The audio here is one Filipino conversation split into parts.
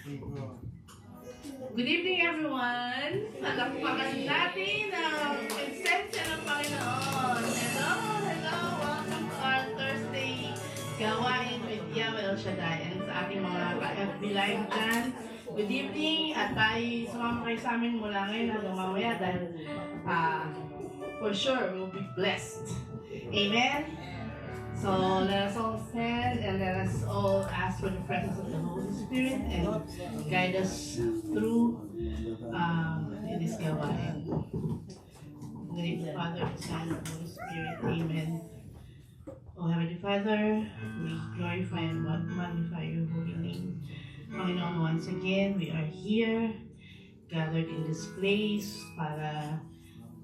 Good evening, everyone! Palakpakan natin ang presensya ng Panginoon. Hello, hello! Welcome to our Thursday gawain with Yahweh El Shaddai. And sa ating mga ka-FB live dyan, good evening! At tayo sumama kayo sa amin mula ngayon hanggang mamaya dahil for sure we'll be blessed. Amen? So let us all stand and let us all ask for the presence of the Holy Spirit and guide us through in this gawain. In the name of the Father, the Son, and the Holy Spirit. Amen. O Heavenly Father, we glorify and magnify your holy name. Panginoon, once again, we are here, gathered in this place para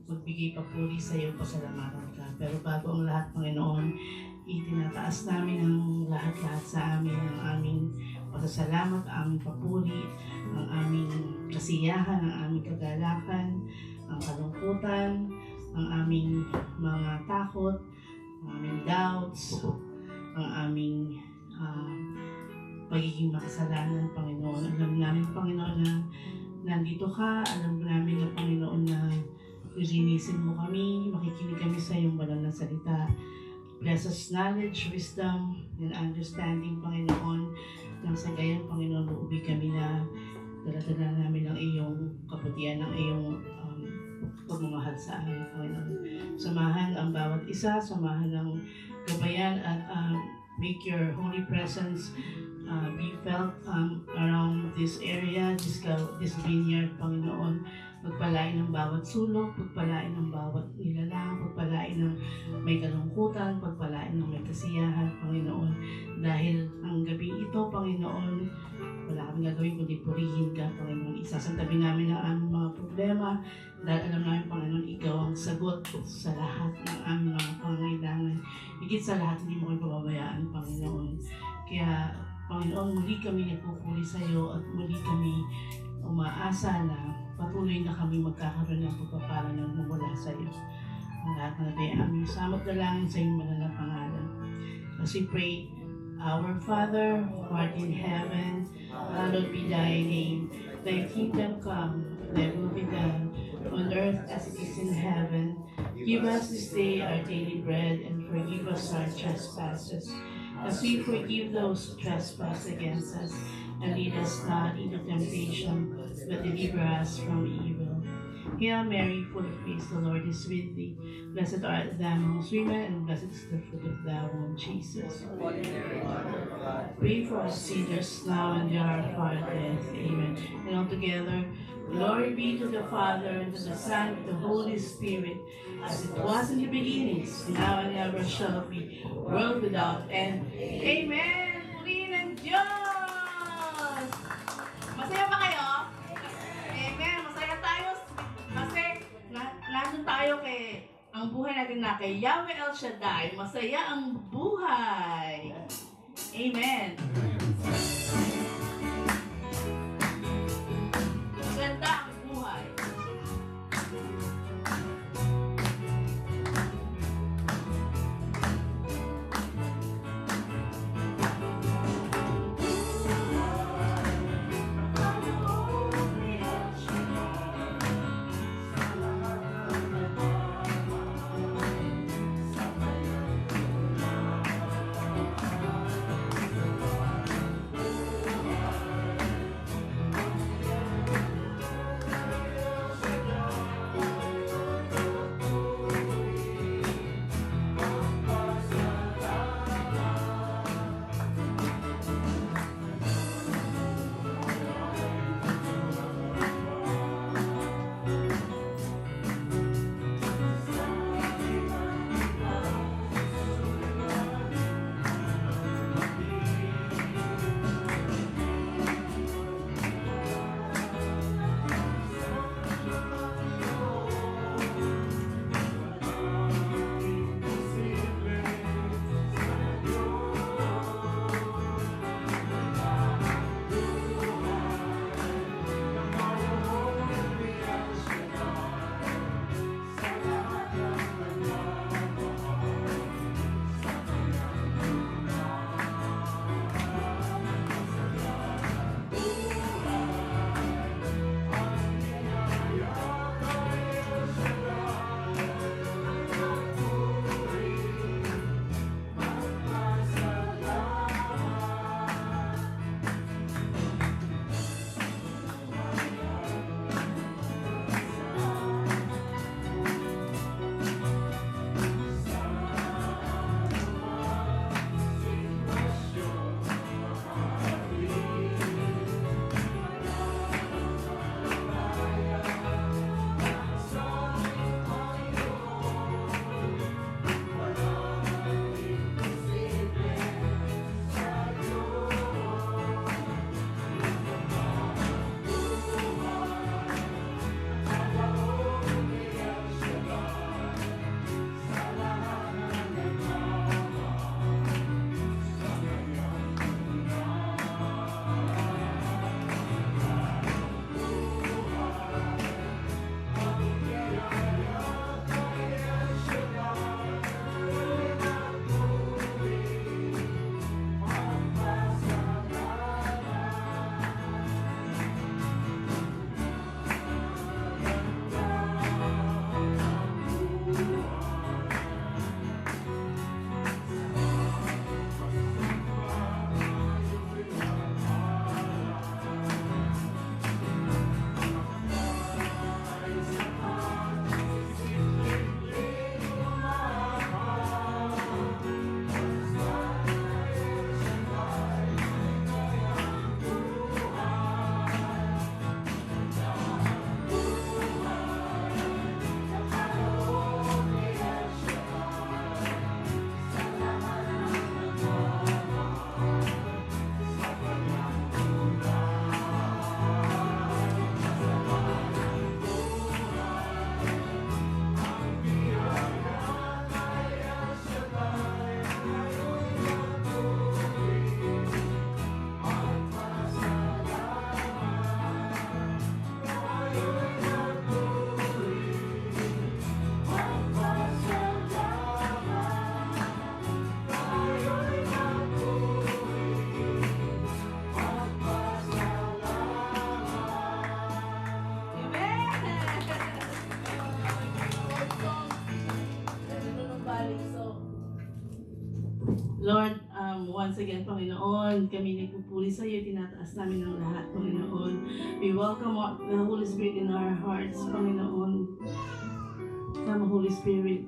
magbigay papuri sa iyo, pasalamatan ka. Pero bago ang lahat, Panginoon, itinataas namin ang lahat-lahat sa amin, ang aming pasasalamat, ang aming papuri, ang aming kasiyahan, ang aming kagalakan, ang kalungkutan, ang aming mga takot, ang aming doubts, ang aming pagiging makasalanan, Panginoon. Alam namin, Panginoon, na nandito ka. Alam namin na, Panginoon, na lilinisin mo kami, makikinig kami sa iyong banal na salita. Bless us knowledge, wisdom, and understanding, Panginoon. Nang sa gayon, Panginoon, uuwi kami na dala-dala namin ang iyong kabutihan, ang iyong pagmamahal sa amin, Panginoon. Samahan ang bawat isa, samahan ang gabayan, at make your holy presence be felt around this area, this vineyard, Panginoon. Pagpalain ng bawat sulok, pagpalain ng bawat nilalang, pagpalain ng may kalungkutan, pagpalain ng may kasiyahan, Panginoon. Dahil ang gabi ito, Panginoon, wala kami gagawin kundi purihin ka, Panginoon. Isasantabi namin ang aming mga problema dahil alam namin, Panginoon, ikaw ang sagot sa lahat ng aming mga pangangailangan. Higit sa lahat, hindi mo kayo pababayaan, Panginoon. Kaya, Panginoon, muli kami nagpupuri sa iyo at muli kami umaasa na patuloy na kami magkakaroon ng pagpapala ng mula sa iyo. Ang lahat na natin aming samot dalangin sa iyong manal na pangalan. As we pray, Our Father, who art in heaven, hallowed be thy name. Thy kingdom come, thy will be done, on earth as it is in heaven. Give us this day our daily bread, and forgive us our trespasses, as we forgive those who trespass against us. And lead us not into temptation, but deliver us from evil. Hail Mary, full of grace, the Lord is with thee. Blessed art thou amongst women, and blessed is the fruit of thy womb, Jesus. Pray for us sinners, now and the hour of our death. Amen. And all together, glory be to the Father, and to the Son, and to the Holy Spirit, as it was in the beginning, now and ever shall be, world without end. Amen! Purihin ng Diyos! Masaya ba kayo? Amen! Masaya tayo kasi nandun tayo kay ang buhay natin na kay Yahweh El Shaddai. Masaya ang buhay! Amen! Maganda ang buhay. Lord, once again, Panginoon, kami nagpupuli sa iyo, tinataas namin ang lahat, Panginoon. We welcome the Holy Spirit in our hearts, Panginoon. Come, Holy Spirit.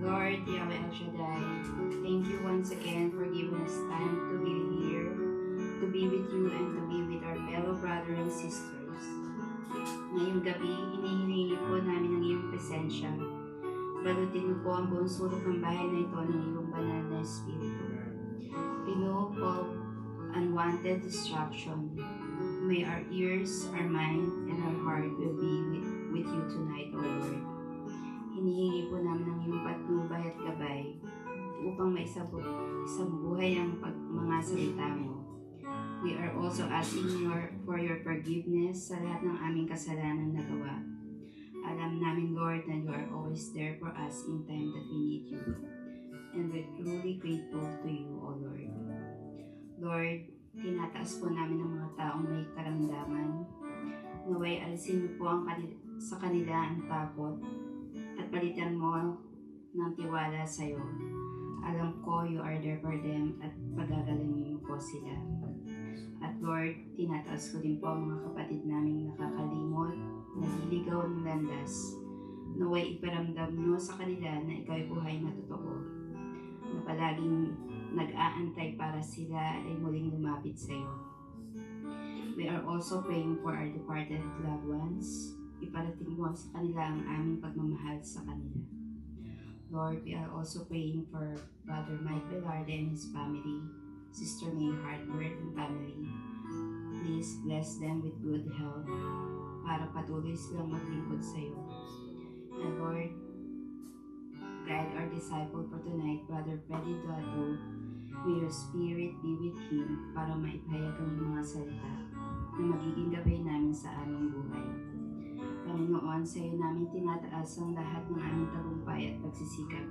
Lord, Yahweh El Shaddai, thank you once again for giving us time to be here, to be with you and to be with our fellow brothers and sisters. Ngayong gabi, hinihiling po namin ang iyong presensya. Balutin mo po ang buong sulok ng bahay na ito ng iyong banal na Espiritu. Remove all unwanted distraction. May our ears, our mind, and our heart will be with you tonight, O Lord. Hinihingi po namin ang iyong patnubay at gabay upang maisabuhay ang mga salita mo. We are also asking for your forgiveness sa lahat ng aming kasalanan na gawa. Alam namin, Lord, na you are always there for us in time that we need you. And we're truly grateful to you, O Lord. Lord, tinataas po namin ang mga taong may karamdaman. Naway alisin mo po sa kanila ang takot at palitan mo ng tiwala sa iyo. Alam ko you are there for them at pagagalingin mo po sila. At Lord, tinataas ko din po ang mga kapatid naming nakakalimot, naliligaw ng landas. Naway iparamdam mo sa kanila na ikaw ay buhay na totoo, na palaging nag-aantay para sila ay muling lumapit sa iyo. We are also praying for our departed loved ones. Iparating mo sa kanila ang aming pagmamahal sa kanila. Lord, we are also praying for Brother Mike Velarde and his family, Sister May Hartford and family. Please bless them with good health para patuloy silang maglingkod sa iyo. And Lord, guide our disciple for tonight, Brother Freddy Duato, May your spirit be with him para maipahayag ang mga salita na magiging gabay namin sa aming buhay. Panginoon, sa iyo namin tinataas ang lahat ng aming tagumpay at pagsisikap.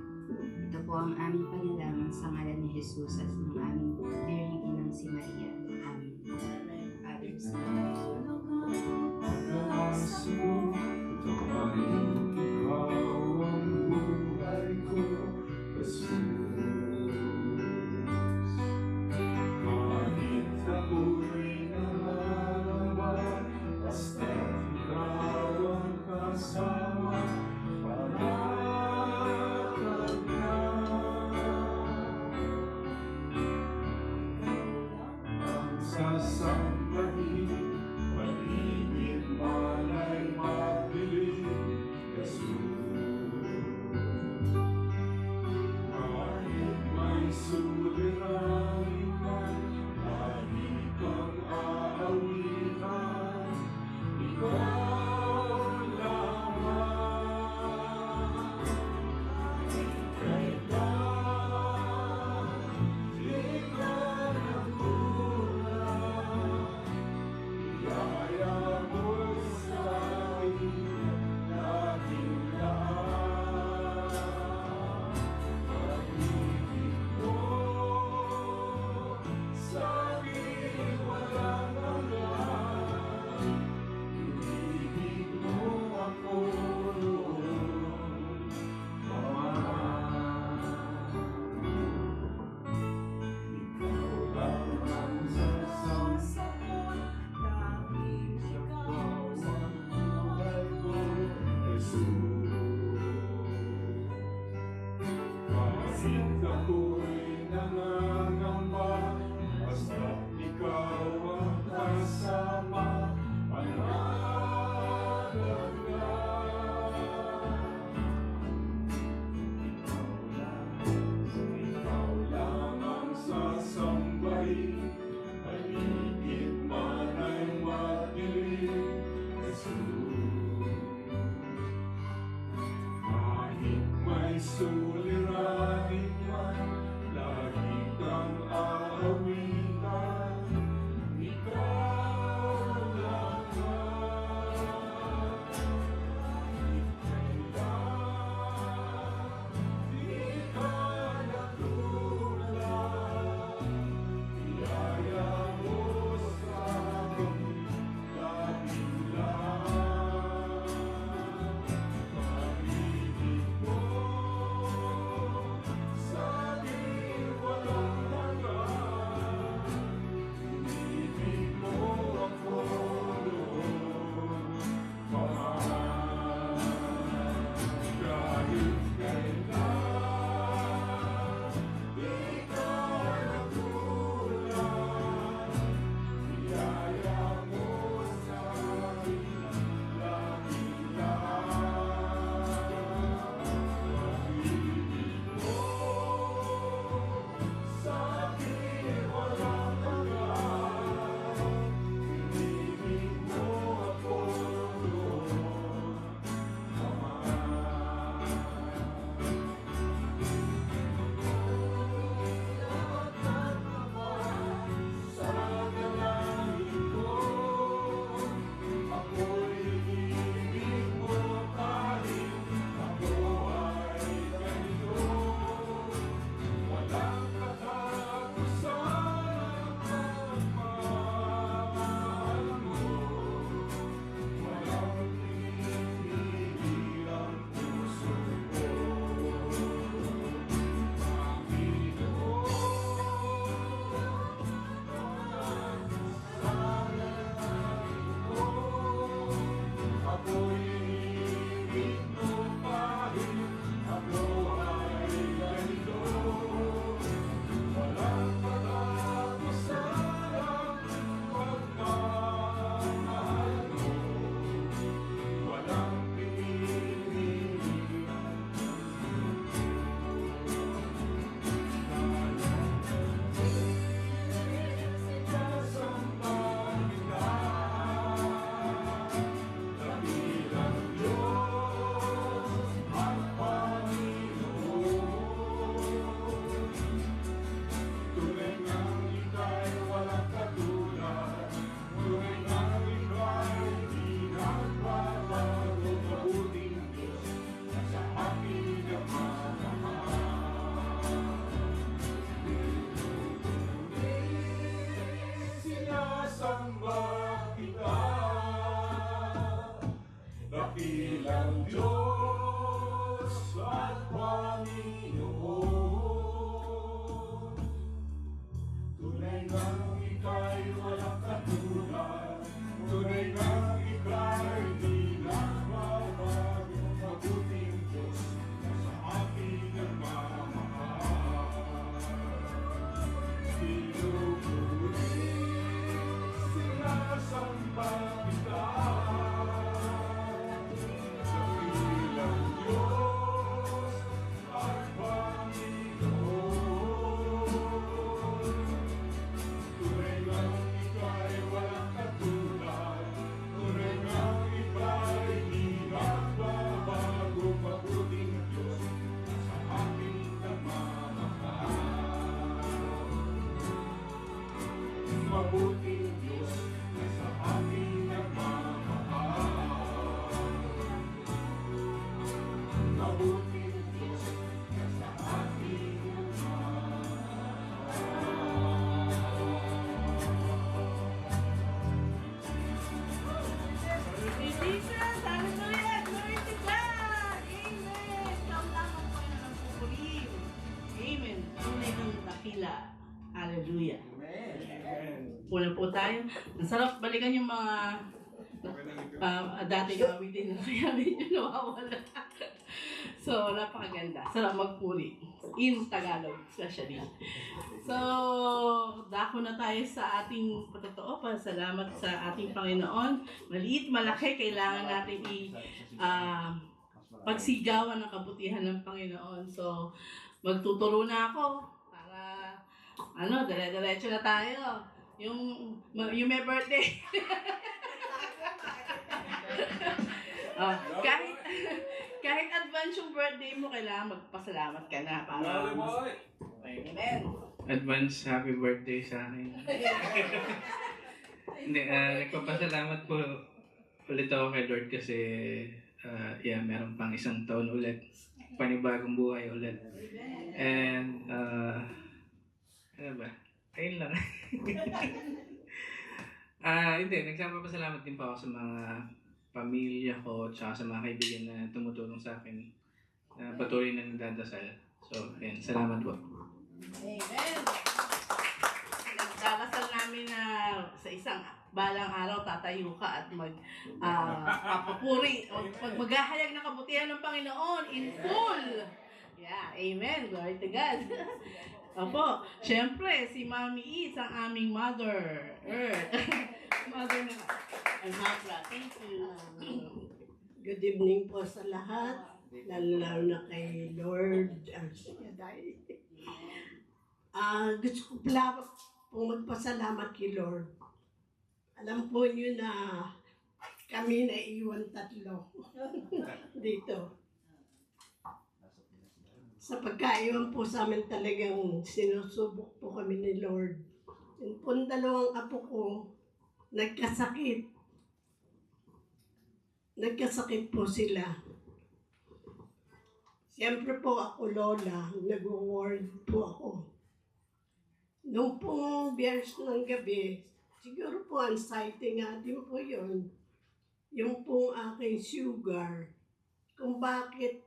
Ito po ang aming panalangin sa ngalan ni Jesus at ng aming Birhing Inang si Maria. Amen. Father, Son, sasambahin, paligid man ay madilim, Jesus. Kahit may suliranin man, lagi kang aawitan, ikaw lamang. Kailan di ka nagulang, iyaya mo sa akin laging lahat. Pag-ibig mo sa akin walang hanggan, inibig mo ako noon pa man. Ikaw lang ang sasagot, tanging ikaw ang buhay ko, Jesus. Kahit ako'y nangangamba, basta ikaw ang kasama, panalang ka. Ikaw lang ang sasambahin, paligid man ay madilim, Jesus. Kahit may suliranin man, lagi kang aawitan, ikaw lamang. Kailan di ka nagulang, iyaya mo sa akin laging lahat. Pag-ibig mo dakilang Diyos at Panginoon. Tunay ngang ika'y walang katulad, tunay ngang ika'y di nagbabago. Mabuting Diyos na sa akin nagmamahal. Pinupuri, sinasamba kita. Dakilang Diyos at Panginoon. Tunay ngang ika'y walang katulad, tunay ngang ika'y di nagbabago. Mabuting Diyos na sa akin nagmamahal. Mabuting Diyos na sa akin nagmamahal. Mabuting Diyos na sa akin Jesus, hallelujah, glory to God. Amen. Kaulangan po na ng pupulim. Amen. Tunay ng dakila. Hallelujah. Puna po tayo. Ang sarap balikan yung mga dati yung awitin na kaya medyo nawawala. So, napakaganda. Sarap magpuri. In Tagalog, especially. So, dako na tayo sa ating patotoo. Salamat sa ating Panginoon. Maliit, malaki, kailangan natin pagsigawan ng kabutihan ng Panginoon. So, magtuturo na ako para, dire-diretso na tayo. Yung may birthday. Kahit advance yung birthday mo, kailangan magpasalamat ka na para Amen. Advance happy birthday sa akin. Hindi, nagpapasalamat po ulit ako kay Lord kasi meron pang isang taon ulit. Panibagong buhay ulit. And, ano ba? Ayun lang. Hindi, nagpapasalamat din po ako sa mga pamilya ko at sa mga kaibigan na tumutulong sa akin na patuloy na nagdadasal. So, ayun, salamat po. Amen. Nagdadasal namin na sa isang balang araw tatayo ka at papapuri o maghahayag ng kabutihan ng Panginoon in full. Yeah, amen. Glory to God. Opo, syempre, si Mami Is, ang aming Mother Earth. Mother na. Ang hapla. Thank you. Good evening po sa lahat, lalo na kay Lord Arsiaday. Gusto ko pala pong magpasalamat kay Lord. Alam po niyo na kami naiwan tatlo dito. Sa pagkaiwan po sa amin talagang sinusubok po kami ni Lord. Yung po dalawang apo ko, nagkasakit. Nagkasakit po sila. Siyempre po ako, Lola, nag-ward po ako. Noong pong biyernes ng gabi, siguro po anxiety nga din po yun. Yung pong aking sugar, kung bakit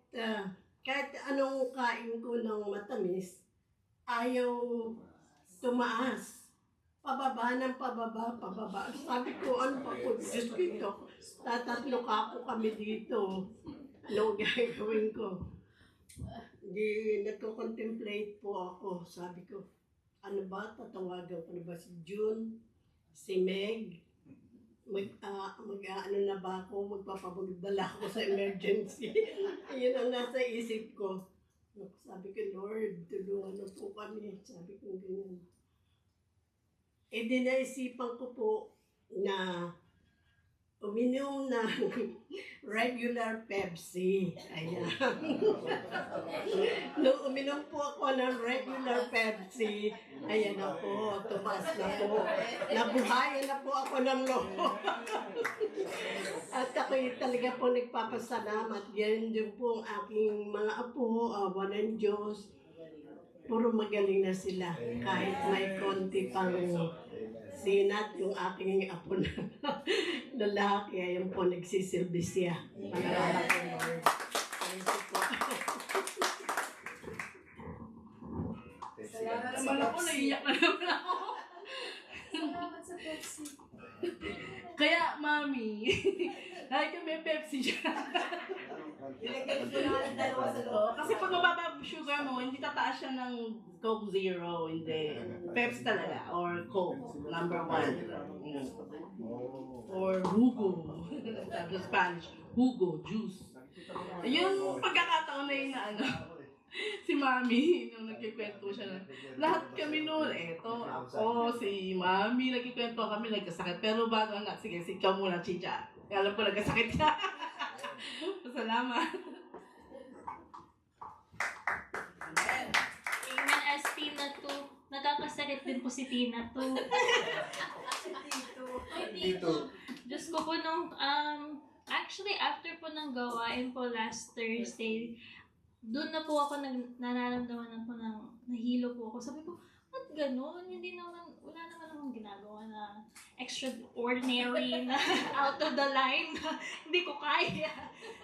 kahit anong kain ko ng matamis, ayaw tumaas. Pababa ng pababa, pababa. Sabi ko, ano pa po, Diyos ko ito, tatatlo ka po kami dito. Anong gagawin ko? Di nagko-contemplate po ako. Sabi ko, ano ba, tatawagan ko na ba si June, si Meg, ano na ba ako, magpapabugbala ako sa emergency. Yun ang nasa isip ko. Sabi ko, Lord, tulungan na po kami. Sabi ko ganyan. Di naisipan ko po na uminom ng regular Pepsi. Ayan. Nung uminom po ako ng regular Pepsi, ayan na po, tumas na po. Nabuhayan na po ako ng loob. At ako talaga po nagpapasalamat. Yan din po ang aking mga apo, awa ng Diyos. puro magaling na sila. Kahit may konti pang sinat yung aking apo na lalaki, ayun po nagsisilbi siya. Pangalaman ko, Lord. Thank you po. Naman ako, naiiyak na naman ako. Salamat sa Pepsi. Kaya, mami, dahil kami Pepsi siya. Kasi pag mababa ang sugar mo, hindi tataas siya ng Coke Zero, hindi. Pepsi talaga, or Coke, number 1. Or Hugo. Sa Spanish, Hugo, juice. Yung pagkakataon na yun na ano, si Mami, nung nagkikwento siya na, lahat kami noon, eto, ako, si Mami, nagkikwento kami, nagkasakit. Pero bago anak, sige, ikaw muna, Chicha. Alam ko, nagkasakit ka. Salamat. Amen, as Tina 2. Nagkakasakit din po si Tina 2. Dito. Diyos ko po nung, actually, after po ng gawain po last Thursday, doon na po ako nararamdaman po ng nahilo po ako. Sabi ko, ba't ganun? Hindi naman, wala naman akong ginagawa na extraordinary na out of the line na hindi ko kaya.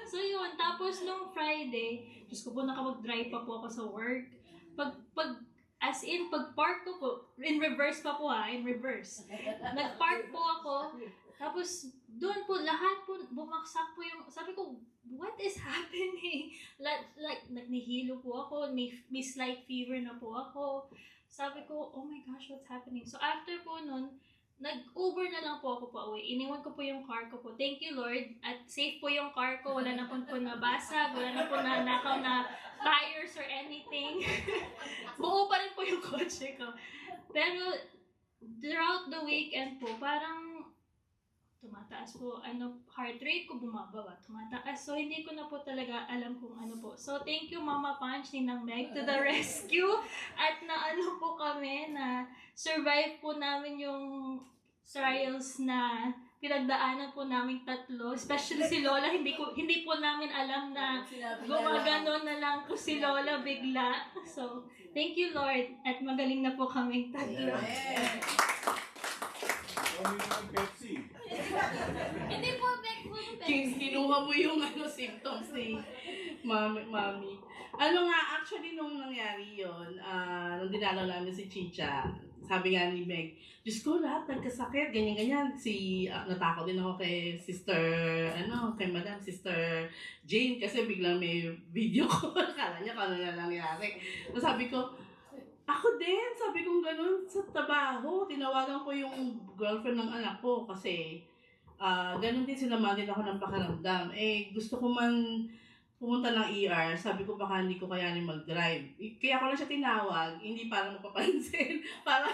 So yun, tapos nung Friday, Diyos ko po nakapag-drive pa po ako sa work. Pag-park ko po, in reverse pa po in reverse. Nag-park po ako, tapos doon po, lahat po, bumaksak po yung, sabi ko, what is happening? Like nahilo po ako, may slight fever na po ako. Sabi ko, oh my gosh, what's happening? So after po nun, nag-Uber na lang po ako pa uwi. Iniwan ko po yung car ko po. Thank you, Lord. At safe po yung car ko. Wala na po nabasag. Wala na po nanakaw na tires or anything. Buo pa rin po yung kotse ko. Pero throughout the weekend po, parang tumataas po, heart rate ko bumababa, tumataas. So, hindi ko na po talaga alam kung ano po. So, thank you, Mama Punch, Ninang Meg, to the rescue. At po kami, na survive po namin yung trials na pinagdaanan po namin tatlo. Especially si Lola, hindi po namin alam na gumagano na lang po si Lola bigla. So, thank you, Lord. At magaling na po kaming tatlo. Pepsi. Hindi po, back po yung Kinuha mo yung symptoms ni Mami. Actually, nung nangyari yun, nung dinalaw namin si Chicha, sabi nga ni Meg, Diyos ko, lahat nagkasakit, ganyan-ganyan. Natakot din ako kay kay Madam, Sister Jane, kasi biglang may video ko. Akala niya kung ano na nangyari. So, sabi ko, ako din, sabi kong ganun sa trabaho. Tinawagan ko yung girlfriend ng anak ko kasi ganun din sinama din ako ng pakiramdam. Gusto ko man pumunta ng ER, sabi ko baka hindi ko kayanin mag-drive. Kaya ko lang siya tinawag, hindi para mapapansin. Para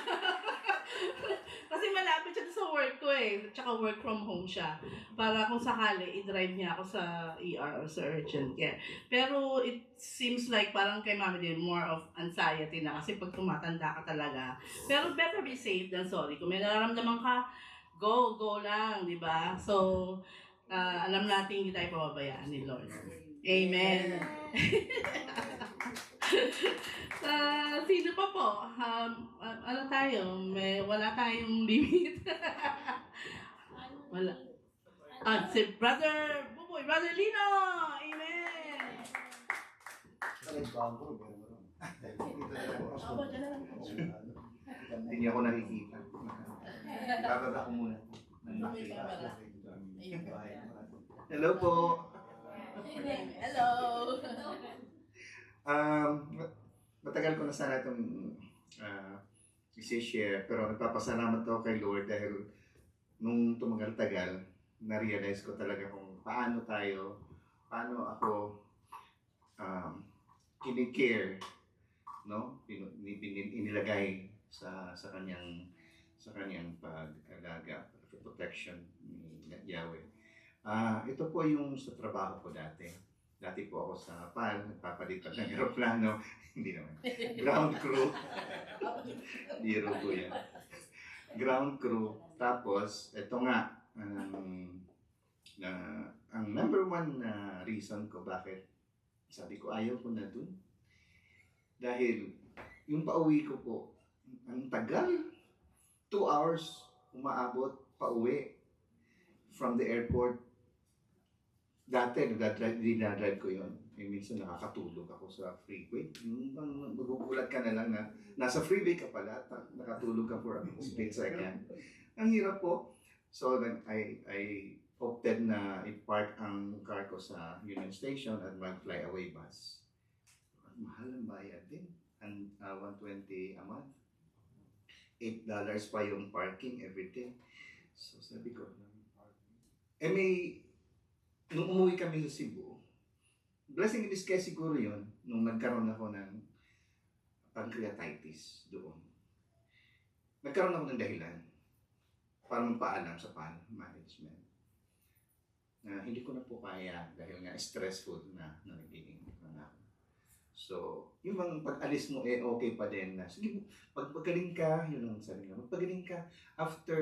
kasi malapit siya sa work ko tsaka work from home siya. Para kung sakali, i-drive niya ako sa ER or sa urgent care. Pero it seems like parang kay Mami din, more of anxiety na kasi pag tumatanda ka talaga. Pero better be safe than sorry. Kung may nararamdaman ka, go lang, di ba? So, alam natin hindi tayo pababayaan ni Lord. Amen. Sino pa po? Ano tayo? Wala tayong limit. Wala. Si Brother Buboy, Brother Lino! Amen! Hindi niya ako nakikita. Bababa ko muna. Hello po. Hello! Matagal ko na sana itong isi-share, pero nagpapasalamat ako kay Lord dahil nung tumagal-tagal, na-realize ko talaga kung paano ako kinikare, no? Inilagay sa kanyang pag-alaga, protection ni Yahweh. Ito po yung sa trabaho ko dati. Dati po ako sa PAL, nagpapalitan ng aeroplano. Hindi naman. Ground crew. Biro po yan. Ground crew. Tapos, ito nga, ang number one na reason ko bakit sabi ko ayaw ko na dun. Dahil yung pauwi ko po, ang tagal. 2 hours umaabot pauwi from the airport. Dati, dinadrive ko yun. Minsan nakakatulog ako sa freeway. Yung bang magugulat ka na lang na nasa freeway ka pala, nakatulog ka for a split second. Ang hirap po. So then I opted na i-park ang car ko sa Union Station at mag-fly away bus. Mahal ang bayad din. And 120 a month. $8 pa yung parking everyday. So sabi ko, nung umuwi kami sa Cebu, blessing in disguise siguro yun, nung nagkaroon ako ng pancreatitis doon. Nagkaroon ako ng dahilan para magpaalam sa management na hindi ko na po kaya dahil nga stressful na nagiging ako. So, yung bang pag-alis mo okay pa din na, sige, pagpagaling ka, yun ang sabi nga, magpagaling ka, after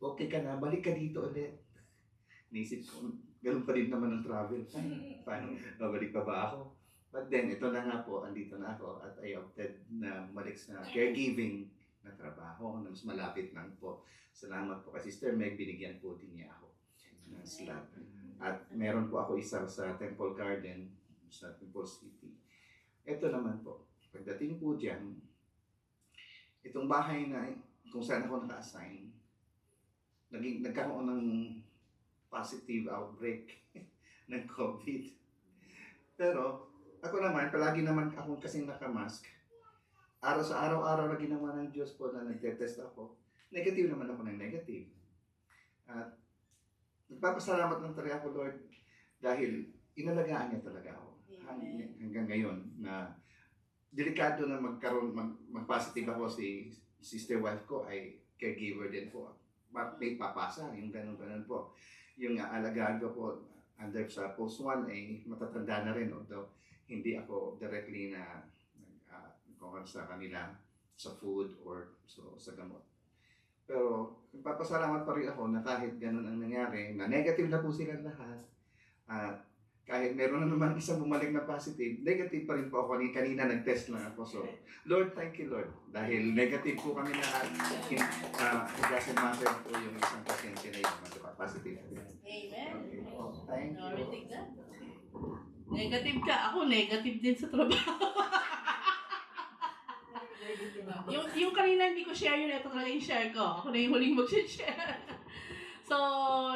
okay ka na, balik ka dito ulit. Naisip ko, ganun pa rin naman ang travel. Paano, babalik pa ba ako? But then, ito na nga po, andito na ako at I opted na bumalik sa caregiving na trabaho na mas malapit lang po. Salamat po kay Sister Meg, binigyan po din niya ako ng slot. At meron po ako isa sa Temple Garden sa Temple City. Ito naman po, pagdating po dyan, itong bahay na kung saan ako naka-assign, nagkaroon ng positive outbreak ng COVID. Pero ako naman, palagi naman ako kasing nakamask. Araw sa araw-araw na ginawa ng Diyos po na nagtetest ako, negative naman ako ng negative. At nagpapasalamat lang talaga ako, Lord, dahil inalagaan niya talaga ako. Hanggang ngayon na delikado na mag-positive ako, si sister wife ko ay caregiver din po. May papasa, yung ganun-ganun po. Yung alagaan ko po under sa post 1 ay matatanda na rin, although hindi ako directly na sa kanila sa food or sa gamot. Pero nagpapasalamat pa rin ako na kahit ganun ang nangyari, na negative na po silang lahat, at kahit meron na naman isang bumalik na positive, negative pa rin po ako. Kanina nag-test lang ako. So, Lord, thank you, Lord. Dahil negative po kami lahat. It doesn't matter po yung isang pasyente na yung positive. Amen. Okay. Oh, thank you. Negative ka. Ako negative din sa trabaho. yung kanina hindi ko share yun. Ito talaga yung share ko. Ako na yung huling mag-share. So,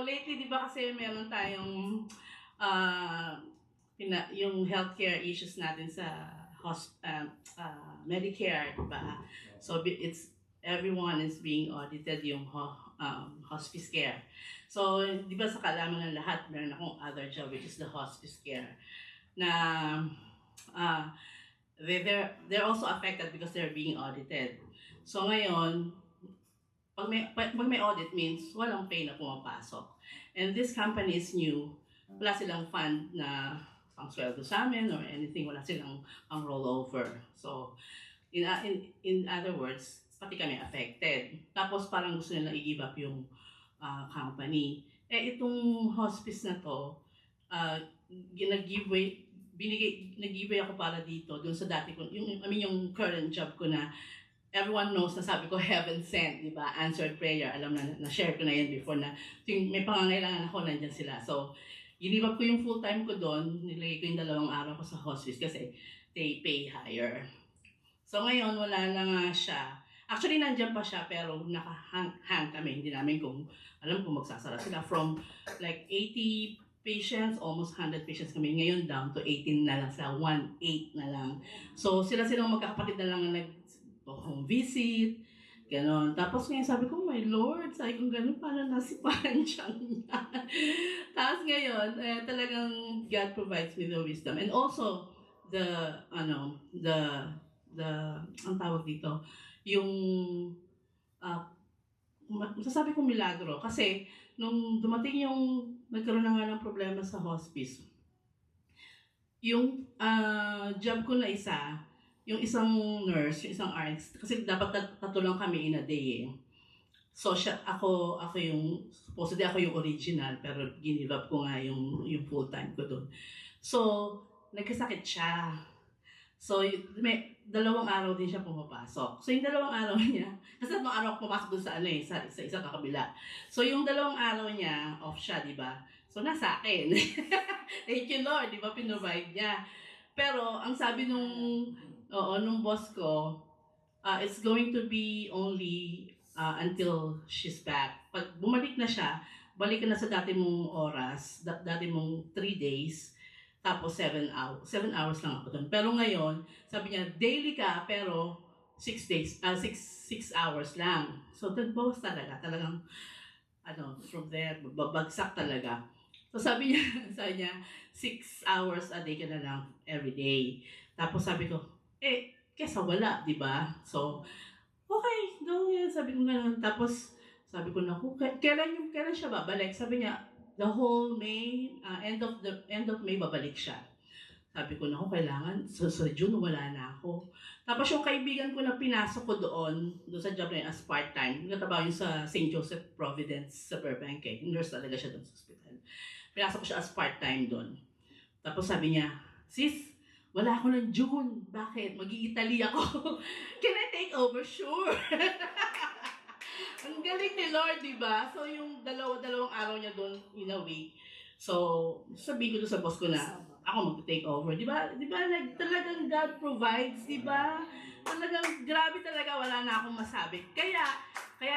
lately, di ba kasi meron tayong yung healthcare issues natin sa Medicare, diba? So everyone is being audited yung hospice care. So, di ba sa kalaman ng lahat, meron akong other job which is the hospice care. Na they're also affected because they're being audited. So ngayon, pag may audit means walang pay na pumapasok. And this company is new. Wala silang fund na pang sweldo sa amin or anything, wala silang pang rollover. So, in other words, pati kami affected. Tapos parang gusto nilang i-give up yung company. Itong hospice na to, nag-giveaway ako para dito, dun sa dati ko, yung current job ko na everyone knows na sabi ko heaven sent, di ba? Answered prayer. Alam na share ko na yan before na may pangangailangan ako, nandyan sila. So, ginibap ko yung full-time ko doon, nilagay ko yung 2 araw ko sa hospice kasi they pay higher. So ngayon, wala na nga siya. Actually, nandyan pa siya pero naka-hang kami. Hindi namin alam kung magsasara sila. From like 80 patients, almost 100 patients kami. Ngayon down to 18 na lang sila, 1/8 na lang. So silang magkakapatid na lang na home visit. Ganon. Tapos ngayon sabi ko, my Lord, sabi ko ganon, paano nasipahan siyang yan? Tapos ngayon, talagang God provides me the wisdom. And also, ang tawag dito, yung, masasabi ko milagro. Kasi, nung dumating nagkaroon na nga ng problema sa hospice, yung job ko na isa, yung isang nurse, yung isang RX, kasi dapat tatulong kami in a day eh. So ako supposedly ako yung original, pero give up ko nga yung full time ko doon. So, nagkasakit siya. So, may 2 araw din siya pumapasok. So, yung 2 araw niya, kasi 2 araw ako pumasok doon sa sa isang kakabila. So, yung 2 araw niya, off siya, di ba? So, nasa akin. Thank you, Lord, di ba? Pinrovide niya. Pero, ang sabi nung boss ko, it's going to be only until she's back. Pag bumalik na siya, balik ka na sa dati mong oras, dati mong 3 days, tapos 7 hours. 7 hours lang ako doon. Pero ngayon, sabi niya, daily ka, pero 6 days, 6 hours lang. So, nagbawas talaga. Talagang, from there, babagsak talaga. So, sabi niya, 6 hours a day ka na lang every day. Tapos sabi ko, kesa wala, di ba? So, okay, go yan. Sabi ko gano'n. Tapos, sabi ko na, kailan siya babalik? Sabi niya, the whole May, end of May, babalik siya. Sabi ko na, kailangan, so June, wala na ako. Tapos yung kaibigan ko na pinasok ko doon sa job na yun as part-time, nagtatrabaho yun sa St. Joseph Providence sa Burbank, nurse talaga siya doon sa hospital. Pinasok ko siya as part-time doon. Tapos sabi niya, sis, wala ako ng June. Bakit? Mag-i-Italy ako. Can I take over? Sure. Ang galing ni Lord, di ba? So, yung dalawang araw niya doon in a week. So, sabi ko doon sa boss ko na, ako mag-take over. Di ba? Talagang God provides, di ba? Talagang grabe talaga, wala na akong masabi. Kaya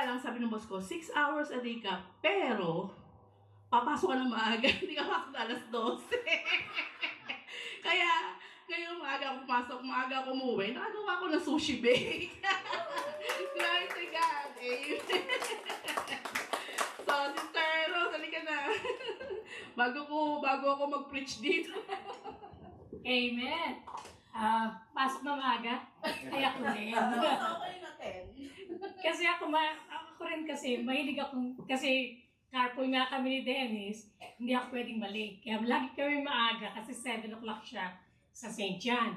lang sabi ng boss ko, 6 hours a day ka, pero papasok ka ng maaga, hindi ka pasok na alas 12. Kaya, ngayon maaga ako pumasok, maaga ako umuwi, nakagawa ko ng sushi bake. Glory to God. Amen. So, Sister Rose, halika na. bago ako mag-preach dito. Amen. Pasok na maaga. Kaya ko rin. Okay na, Ten. Kasi ako rin kasi, mahilig akong, kasi carpool nga kami ni Dennis, hindi ako pwedeng malate. Kaya lagi kami maaga kasi 7 o'clock siya sa St. John.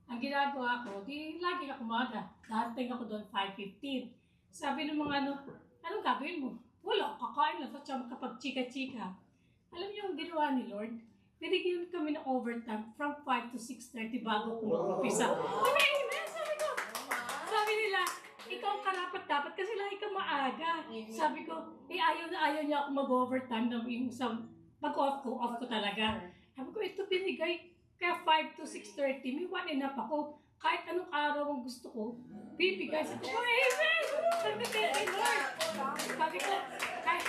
Ang ginagawa ko, lagi ako maaga. Dating ako doon 5:15. Sabi ng mga anong gagawin mo? Wala, kakain lang. Tapos kapag chika-chika. Alam niyo yung ginawa ni Lord? Binigyan kami ng overtime from 5 to 6:30 bago ko mag-umpisa. Amen! Sabi nila, ikaw karapat-dapat kasi lagi ka maaga. Sabi ko, ayaw niya ako mag-overtime na yung pag-off ko talaga. Sabi ko, ito binigay. Kaya 5 to 6:30, may 1 and up ako. Kahit anong araw ang gusto ko, bibigay. Sabi ko, amen! Sabi ko, Lord. Sabi ko, kahit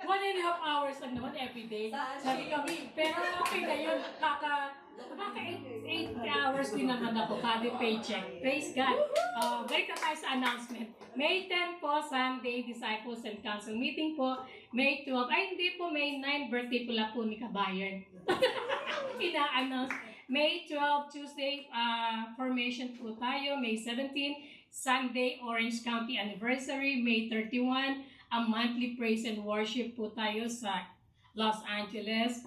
1.5 hours lang naman every day. Sabi ko, pero okay na yun. Baka 8 hours din naman ako kada paycheck. Praise God. Balik na tayo sa announcement. May 10 po, Sunday, Disciples and Council Meeting po. May 12, hindi po, May 9, birthday pula po ni Kabayan. Ina-announce. May 12, Tuesday, formation po tayo. May 17, Sunday, Orange County Anniversary. May 31, a monthly praise and worship po tayo sa Los Angeles.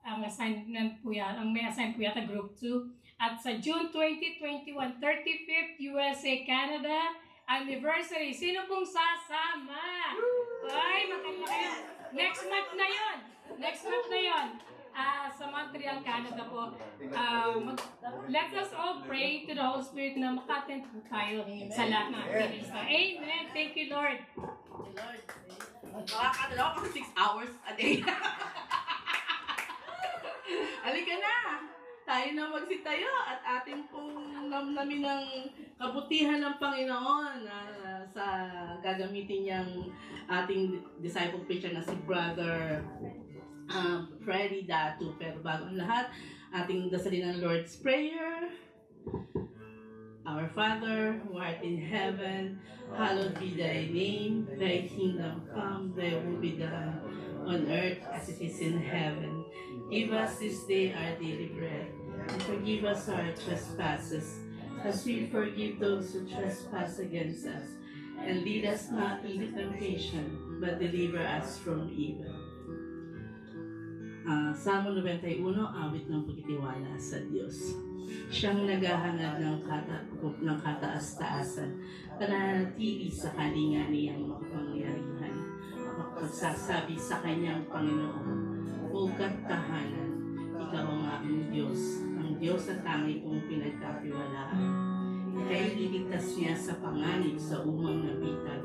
Ang assignment po yan, may assign po yata Group 2. At sa June 2021, 35th USA Canada Anniversary. Sino pong sasama? Ay, maganda kayo. Next month na yon. Sa Montreal, Canada po. Let us all pray to the Holy Spirit na maka-attend po tayo sa lahat ng activities. Amen. Thank you, Lord. Lord, makakadalaw ako 6 hours a day. Halika na! Tayo na magsitayo at ating pong namnamin ng kabutihan ng Panginoon sa gagamitin niyang ating disciple preacher na si Brother Freddy Datu. Pero bago ang lahat, ating dasalin ng Lord's Prayer. Our Father, who art in heaven, hallowed be thy name. Thy kingdom come, thy will be done on earth as it is in heaven. Give us this day our daily bread, and forgive us our trespasses, as we forgive those who trespass against us. And lead us not into temptation, but deliver us from evil. Salmo 91, awit ng pagtitiwala sa Diyos. Siyang naghahangad ng kataas-taasan, pananatili sa kalinga niyang makapangyarihan, magsasabi sa kanyang Panginoon, Pugkat tahanan, ikaw ang aking Diyos, ang Diyos na tangi kong pinagkatiwalaan. Ika'y liligtas niya sa panganib sa umang nabitag,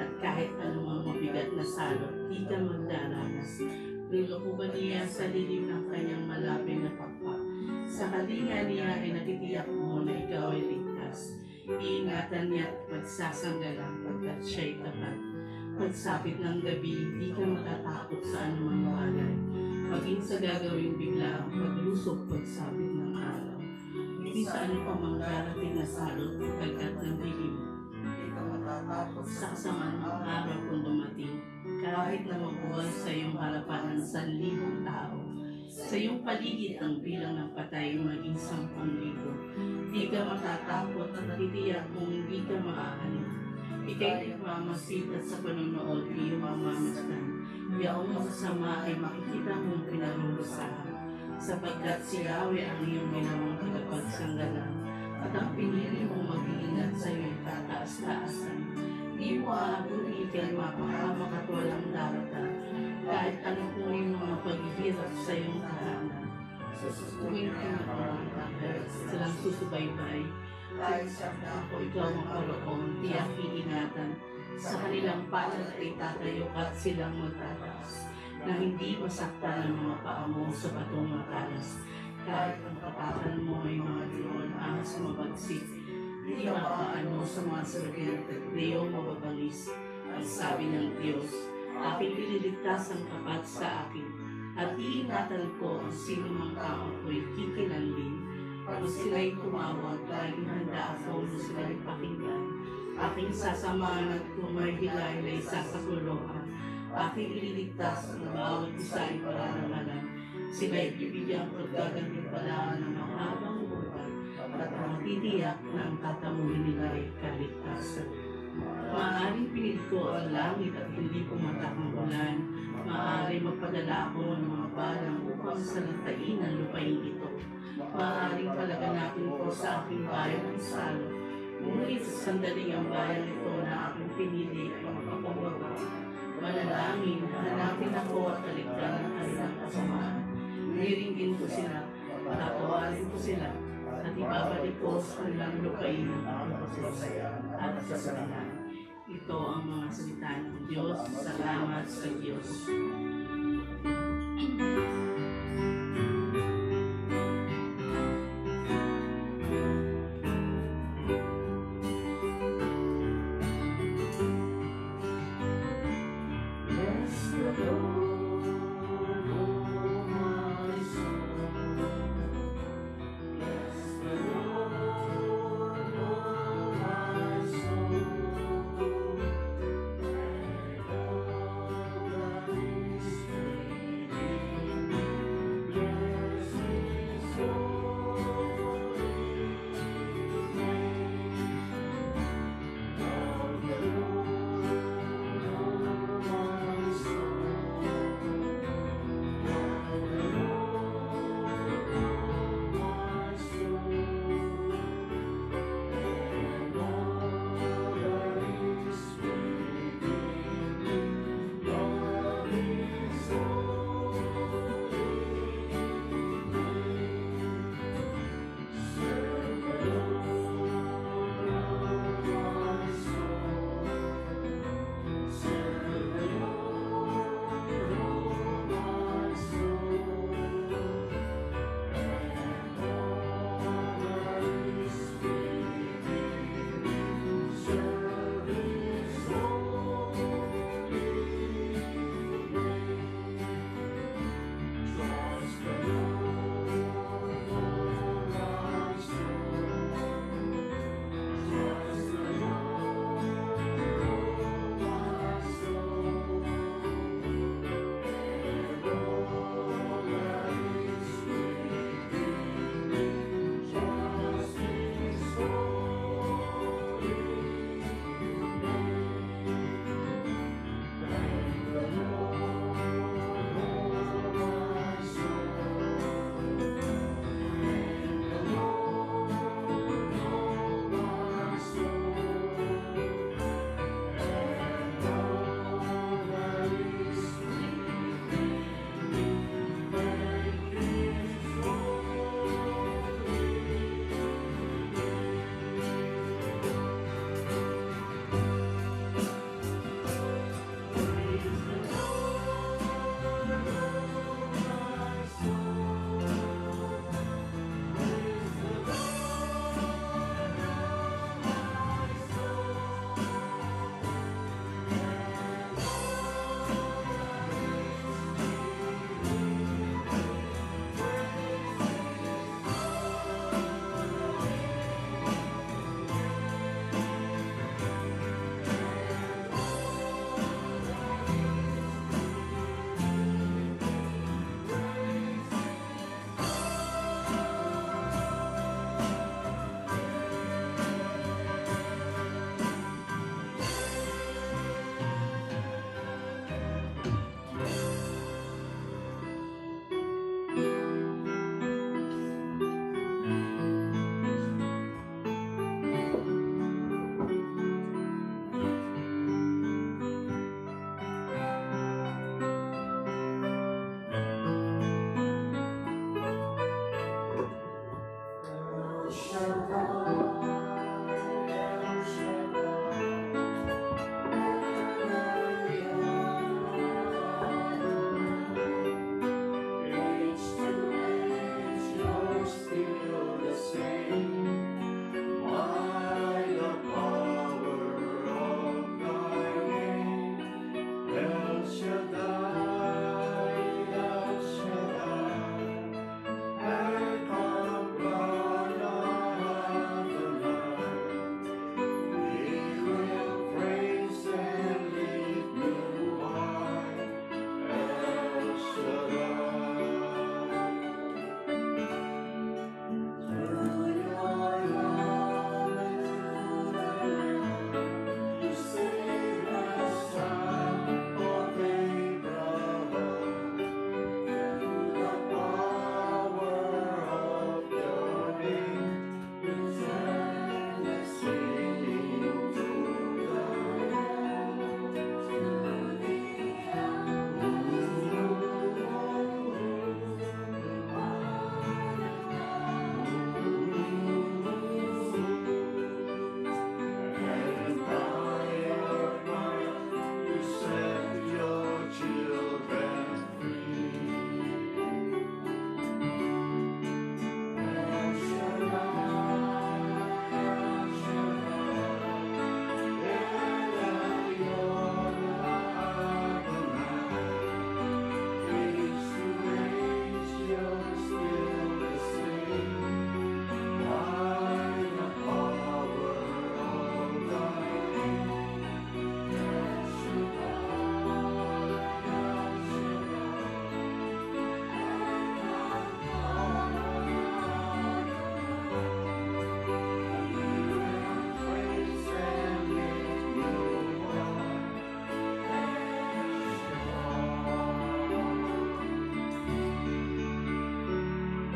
at kahit anumang mabigat na salot, di ka magdaranas. Nilukuban niya sa lilim ng kanyang malapit na pakpak. Sa kalinga niya ay natitiyak mo na ikaw ay ligtas. Iingatan niya at pagsasanggalang pagkat siya'y tapat. Pagsapit ng gabi, di ka matatakot sa anumang bagay. Maging sa gagawing bigla ang paglusok pagsapit ng araw. Hindi sa ano pa mang darating na salot pagkat ng dilim. Sa kasamaan ng araw kung dumating, kahit na mabuhay sa iyong harapan ng 1,000 tao, sa iyong paligid ang bilang ng patay maging 10,000. Di ka matatakot at titiyak kung hindi ka maaano. Ika'y nagmamasid at sa panonood iyong mamamasdan. Yaong masasama ay makikita mong pinarurusahan, sapagkat si Yahweh ang iyong ginawang tagapagsanggalang, at ang pinili mong mag-iingat sa iyong tataas-taasan. Di mo aabutin ika'y mapahamak at walang darata, kahit ano kung yung mga paghihirap sa iyong tahanan. Sa tuwing pinapamangkakal, silang susubaybay, kahit sa ako ikaw ang paroon, tiyak iingatan. Sa kanilang palad ay tatayo at silang magtataas, na hindi masaktan ang mga paa mo sa batong matalas. Kahit ang kapatan mo ay mga drone ahas mabagsik, hindi makaano sa mga salagyan at Leo mababalis. Ang sabi ng Diyos, aking ililigtas ang kapat sa akin, at iingatan ko ang sino mang tao ko'y kikilanlin. Pag sila'y tumawag, laging handa ako na sila'y pakinggan. Aking sasamahan at kung may hilay na isasakulungan. Aking ililigtas ang bawat isa ay parangalan. Sila'y bibigyan ko gagantimpalaan ng mahabang buhay, at matitiyak na ang tatamuhin nila ay kaligtasan. Maaaring pilit ko ang langit at hindi pumatak ang ulan. Maaaring magpadala ako ng mga balang upang salantain ang lupain ito. Maaaring palaganatin ko sa aking bayan ng salot. Ngunit sa sandaling ang bayan ito na aking pinili ay makapagbaba. Manalangin, hanapin ako at talikdan ng kanilang kasamaan. Niringgin ko sila, tatawarin ko sila, at ibabalik ko sa kanilang lupain ng pagpapasaya at kasalanan. Ito ang mga salita ng Diyos. Salamat sa Diyos.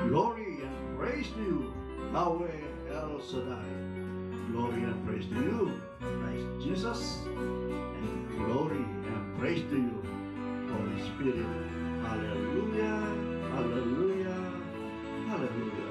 Glory and praise to you, Yahweh El Shaddai. Glory and praise to you, Christ Jesus. And glory and praise to you, Holy Spirit. Hallelujah, hallelujah, hallelujah.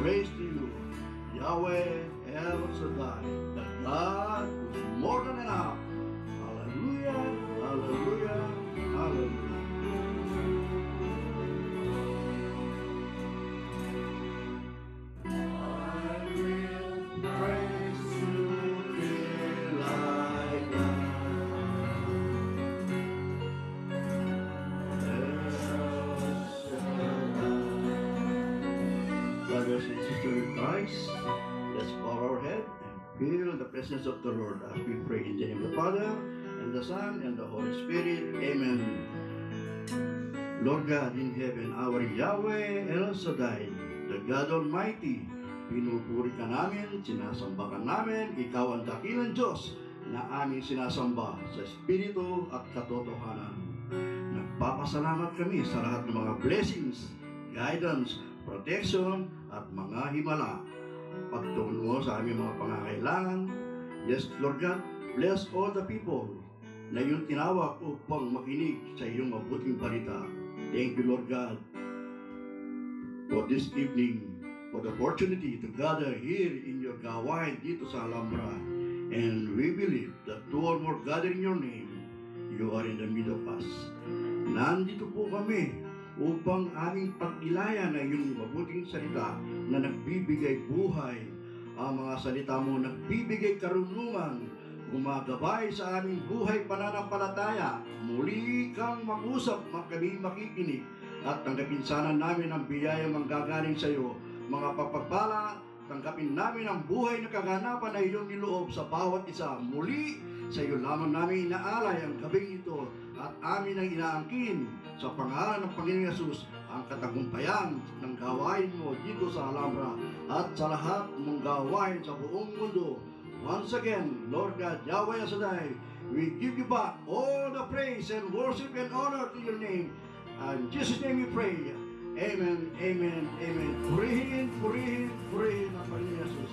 Praise to you, Yahweh El Shaddai, the God who is more than enough. Hallelujah, hallelujah, hallelujah. I will praise you till I die. Brothers and sisters in Christ, let's bow our head and feel the presence of the Lord as we pray in the name of the Father, and the Son, and the Holy Spirit. Amen. Lord God in heaven, our Yahweh El Shaddai, the God Almighty, pinupuri ka namin, sinasamba ka namin, ikaw ang dakilang Diyos na aming sinasamba sa Espiritu at katotohanan. Nagpapasalamat kami sa lahat ng mga blessings, guidance, protection, at mga himala. Pagtulong mo sa aming mga pangangailangan. Yes, Lord God, bless all the people na iyong tinawag upang makinig sa iyong mabuting balita. Thank you, Lord God, for this evening, for the opportunity to gather here in your gawain dito sa Alhambra. And we believe that two or more gather in your name, you are in the middle of us. Nandito po kami upang aming pagnilayan na iyong mabuting salita na nagbibigay buhay. Ang mga salita mo nagbibigay karunungan, gumagabay sa aming buhay pananampalataya. Muli kang mag-usap, kami makikinig, at tanggapin sana namin ang biyayang manggagaling sa iyo. Mga pagpapala, tanggapin namin ang buhay na kaganapan na iyong niloob sa bawat isa. Muli, sa iyo lamang namin inaalay ang gabing ito at amin ang inaangkin sa pangalan ng Panginoong Yesus ang katagumpayan ng gawain mo dito sa Alhambra at sa lahat mong gawain sa buong mundo. Once again, Lord God, Yahweh Shaddai, we give you back all the praise and worship and honor to your name. In Jesus' name we pray. Amen, amen, amen. Purihin, purihin, purihin ang Panginoon Yesus.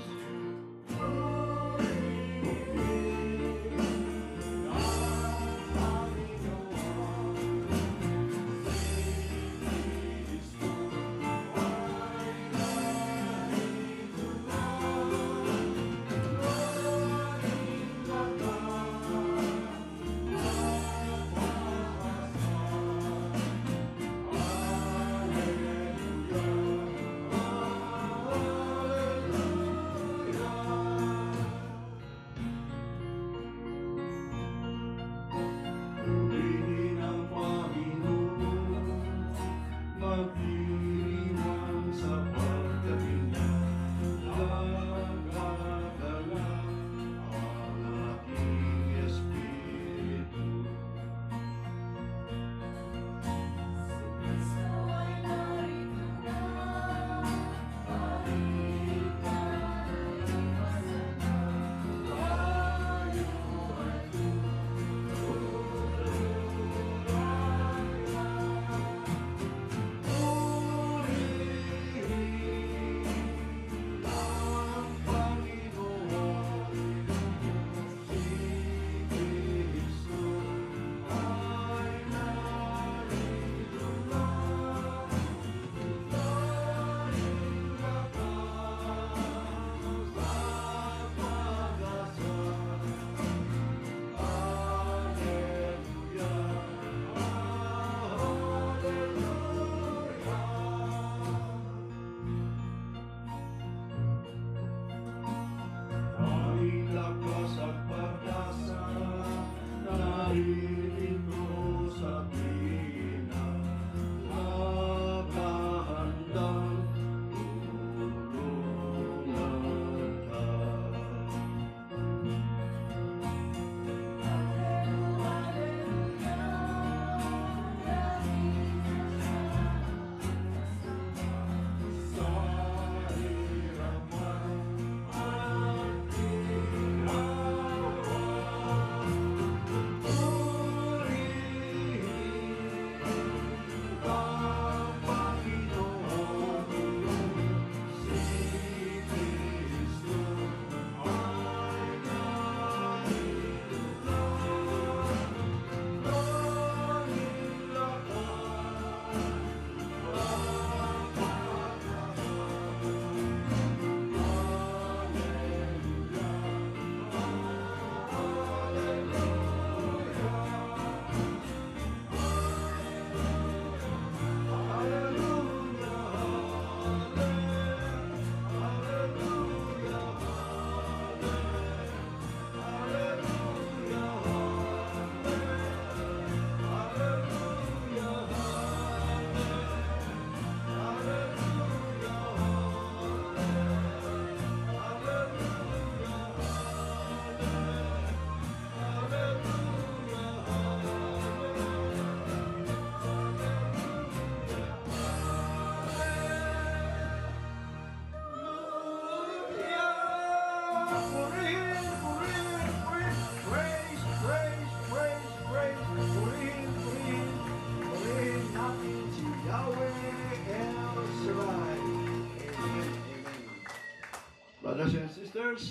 brothers and sisters,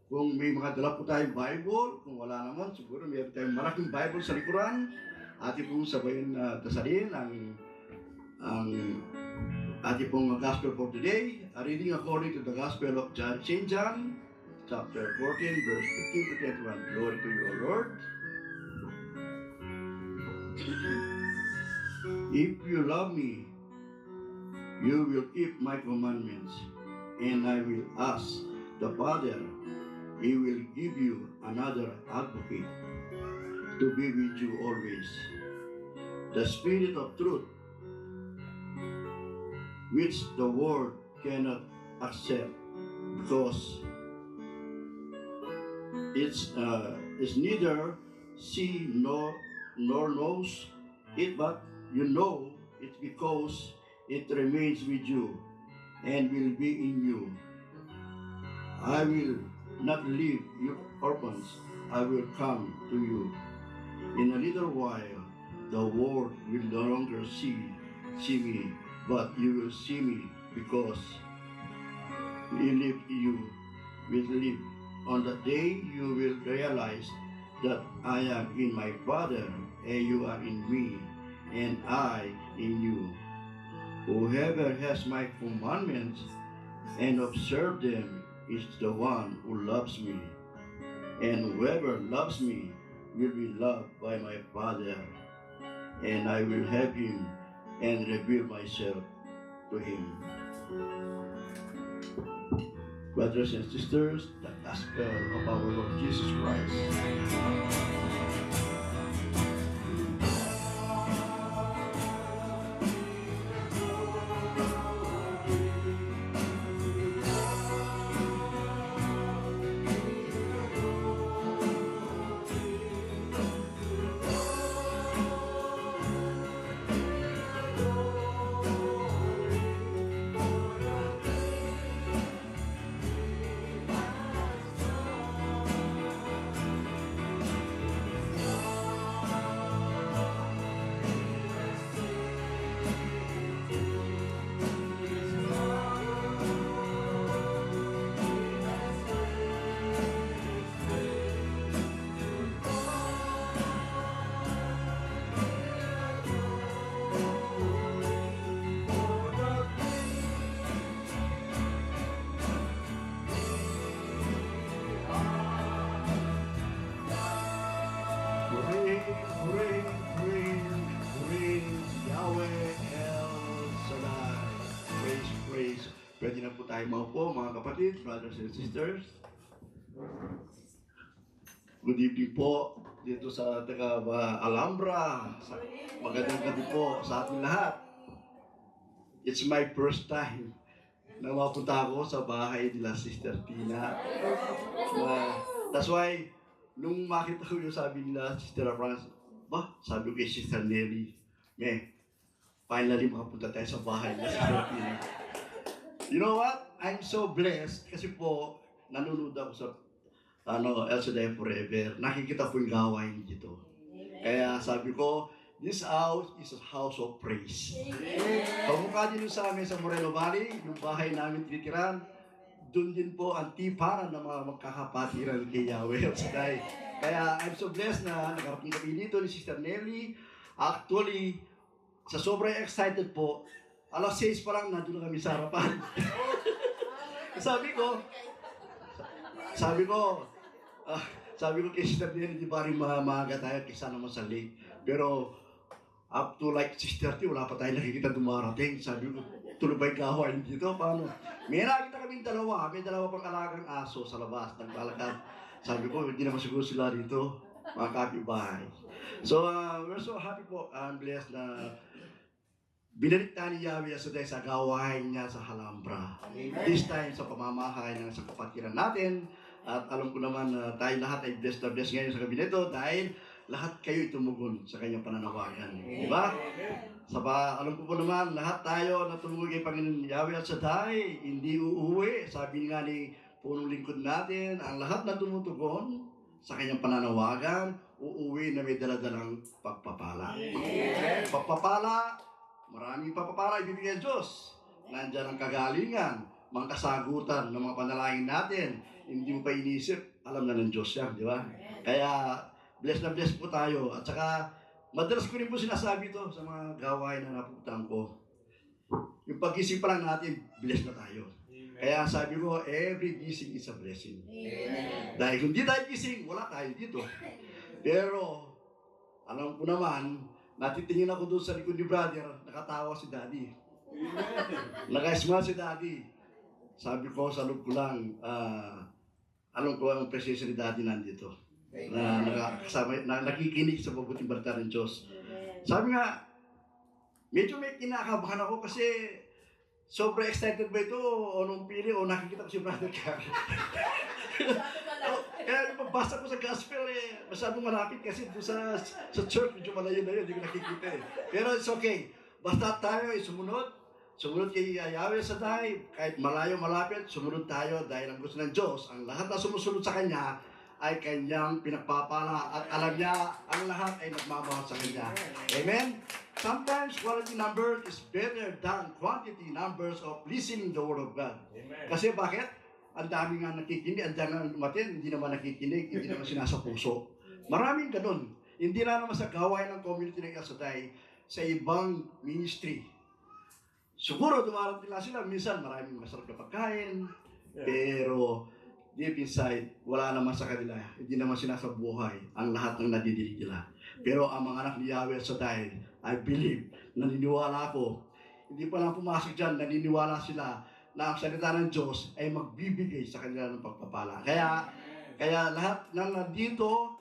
kung may mga dala po tayong Bible, kung wala naman, siguro mayroon tayong malaking Bible sa likuran. Ating pong sabayin dasalin ang ating pong Gospel for today. A reading according to the Gospel of John, St. John, chapter 14, verse 15 to 21. Glory to you, O Lord. If you love me, you will keep my commandments, and I will ask the Father, He will give you another advocate to be with you always, the Spirit of truth, which the world cannot accept because it's neither see nor knows it, but you know it because it remains with you and will be in you. I will not leave you orphans, I will come to you. In a little while, the world will no longer see me, but you will see me because you will live. On that day, you will realize that I am in my Father, and you are in me, and I in you. Whoever has my commandments and observe them is the one who loves me. And whoever loves me will be loved by my Father, and I will have him and reveal myself to him. Brothers and sisters, the gospel of our Lord Jesus Christ. Pwede na po tayo maupo, mga kapatid, brothers and sisters. Good evening po dito sa taga Alhambra. Magandang gabi po sa ating lahat. It's my first time na mapunta ako sa bahay nila Sister Tina. That's why, nung makita ko yung sabi nila Sister Franz, sabi ko kay Sister Nelly, finally makapunta tayo sa bahay nila Sister Tina. You know what? I'm so blessed kasi po nanonood ako sa El Shaddai Forever. Nakikita ko yung gawain dito. Kaya sabi ko, this house is a house of praise. Pagmukha din sa amin sa Moreno Valley, yung bahay namin tinitiran, doon din po ang tiparan ng mga magkakapatiran kay Yahweh El Shaddai. Kaya I'm so blessed na nakarating kami dito ni Sister Nelly. Actually, sa sobrang excited po, alas 6 pa lang, nandun na kami sa harapan. Sabi ko kay Sister Nelly, di ba rin maaga tayo kaysa naman sa late. Pero up to like 6:30, wala pa tayo nakikita dumarating. Sabi ko, tuloy ba yung gawain dito? Paano? May nakita kaming dalawa. May dalawa pang alagang aso sa labas. Naglalakad. Sabi ko, hindi naman siguro sila dito. Mga kapitbahay. So, we're so happy po. I'm blessed na binalikta ni Yahweh sa gawain niya sa Alhambra. This time sa pamamahay ng sa kapatiran natin. At alam ko naman na tayo lahat ay blessed na blessed ngayon sa gabi nito dahil lahat kayo tumugon sa kanyang pananawagan. Di ba? Alam ko po naman, lahat tayo na tumugon kay Panginoon Yahweh at Shaddai, hindi uuwi. Sabi nga ni punong lingkod natin, ang lahat na tumutugon sa kanyang pananawagan, uuwi na may daladalang pagpapala. Pagpapala, maraming papapala ibibigay ng Diyos. Nandiyan ang kagalingan, mga kasagutan ng mga panalangin natin, hindi mo pa inisip, alam na ng Diyos yan, di ba? Kaya, bless na bless po tayo. At saka, madalas ko rin po sinasabi to sa mga gawain na napupuntahan ko. Yung pag-isip pa lang natin, bless na tayo. Kaya sabi ko, every gising is a blessing. Dahil kung di tayo gising, wala tayo dito. Pero, alam ko naman, natitingin ako doon sa likod ni brother, nakatawa si daddy. Naka-smile si daddy. Sabi ko, sa loob ko lang, alam ko ang presensya ni daddy nandito. Nakikinig sa mabuting balita ng Diyos. Sabi nga, medyo may kinakabahan ako kasi sobra excited ba ito o nung pili o nakikita ko si brother Carl. Kaya pabasa ko sa gospel masyadong malapit kasi doon sa church, medyo malayo na yun, hindi ko nakikita Pero it's okay. Basta tayo ay sumunod kay Yahweh Shaddai, kahit malayo malapit, sumunod tayo dahil ang gusto ng Diyos, ang lahat na sumusunod sa Kanya ay Kanyang pinagpapala at alam niya ang lahat ay nagmamahal sa Kanya. Amen? Sometimes quality number is better than quantity numbers of listening the Word of God. Amen. Kasi bakit? Ang dami nga nakikinig, ang dami nga umatin, hindi naman nakikinig, hindi naman sinasa puso. Maraming ganun. Hindi na naman sa gawain ng community ng El Shaddai, sa ibang ministry. Siguro dumarating lang sila, minsan maraming masarap na pagkain, pero deep inside, wala naman sa kanila, hindi naman sinasabuhay ang lahat ng nadidinig nila. Pero ang mga anak ni Yahweh Shaddai, I believe, naniniwala ako, hindi pa lang pumasok dyan, naniniwala sila na ang salita ng Diyos ay magbibigay sa kanila ng pagpapala. Kaya lahat ng nandito,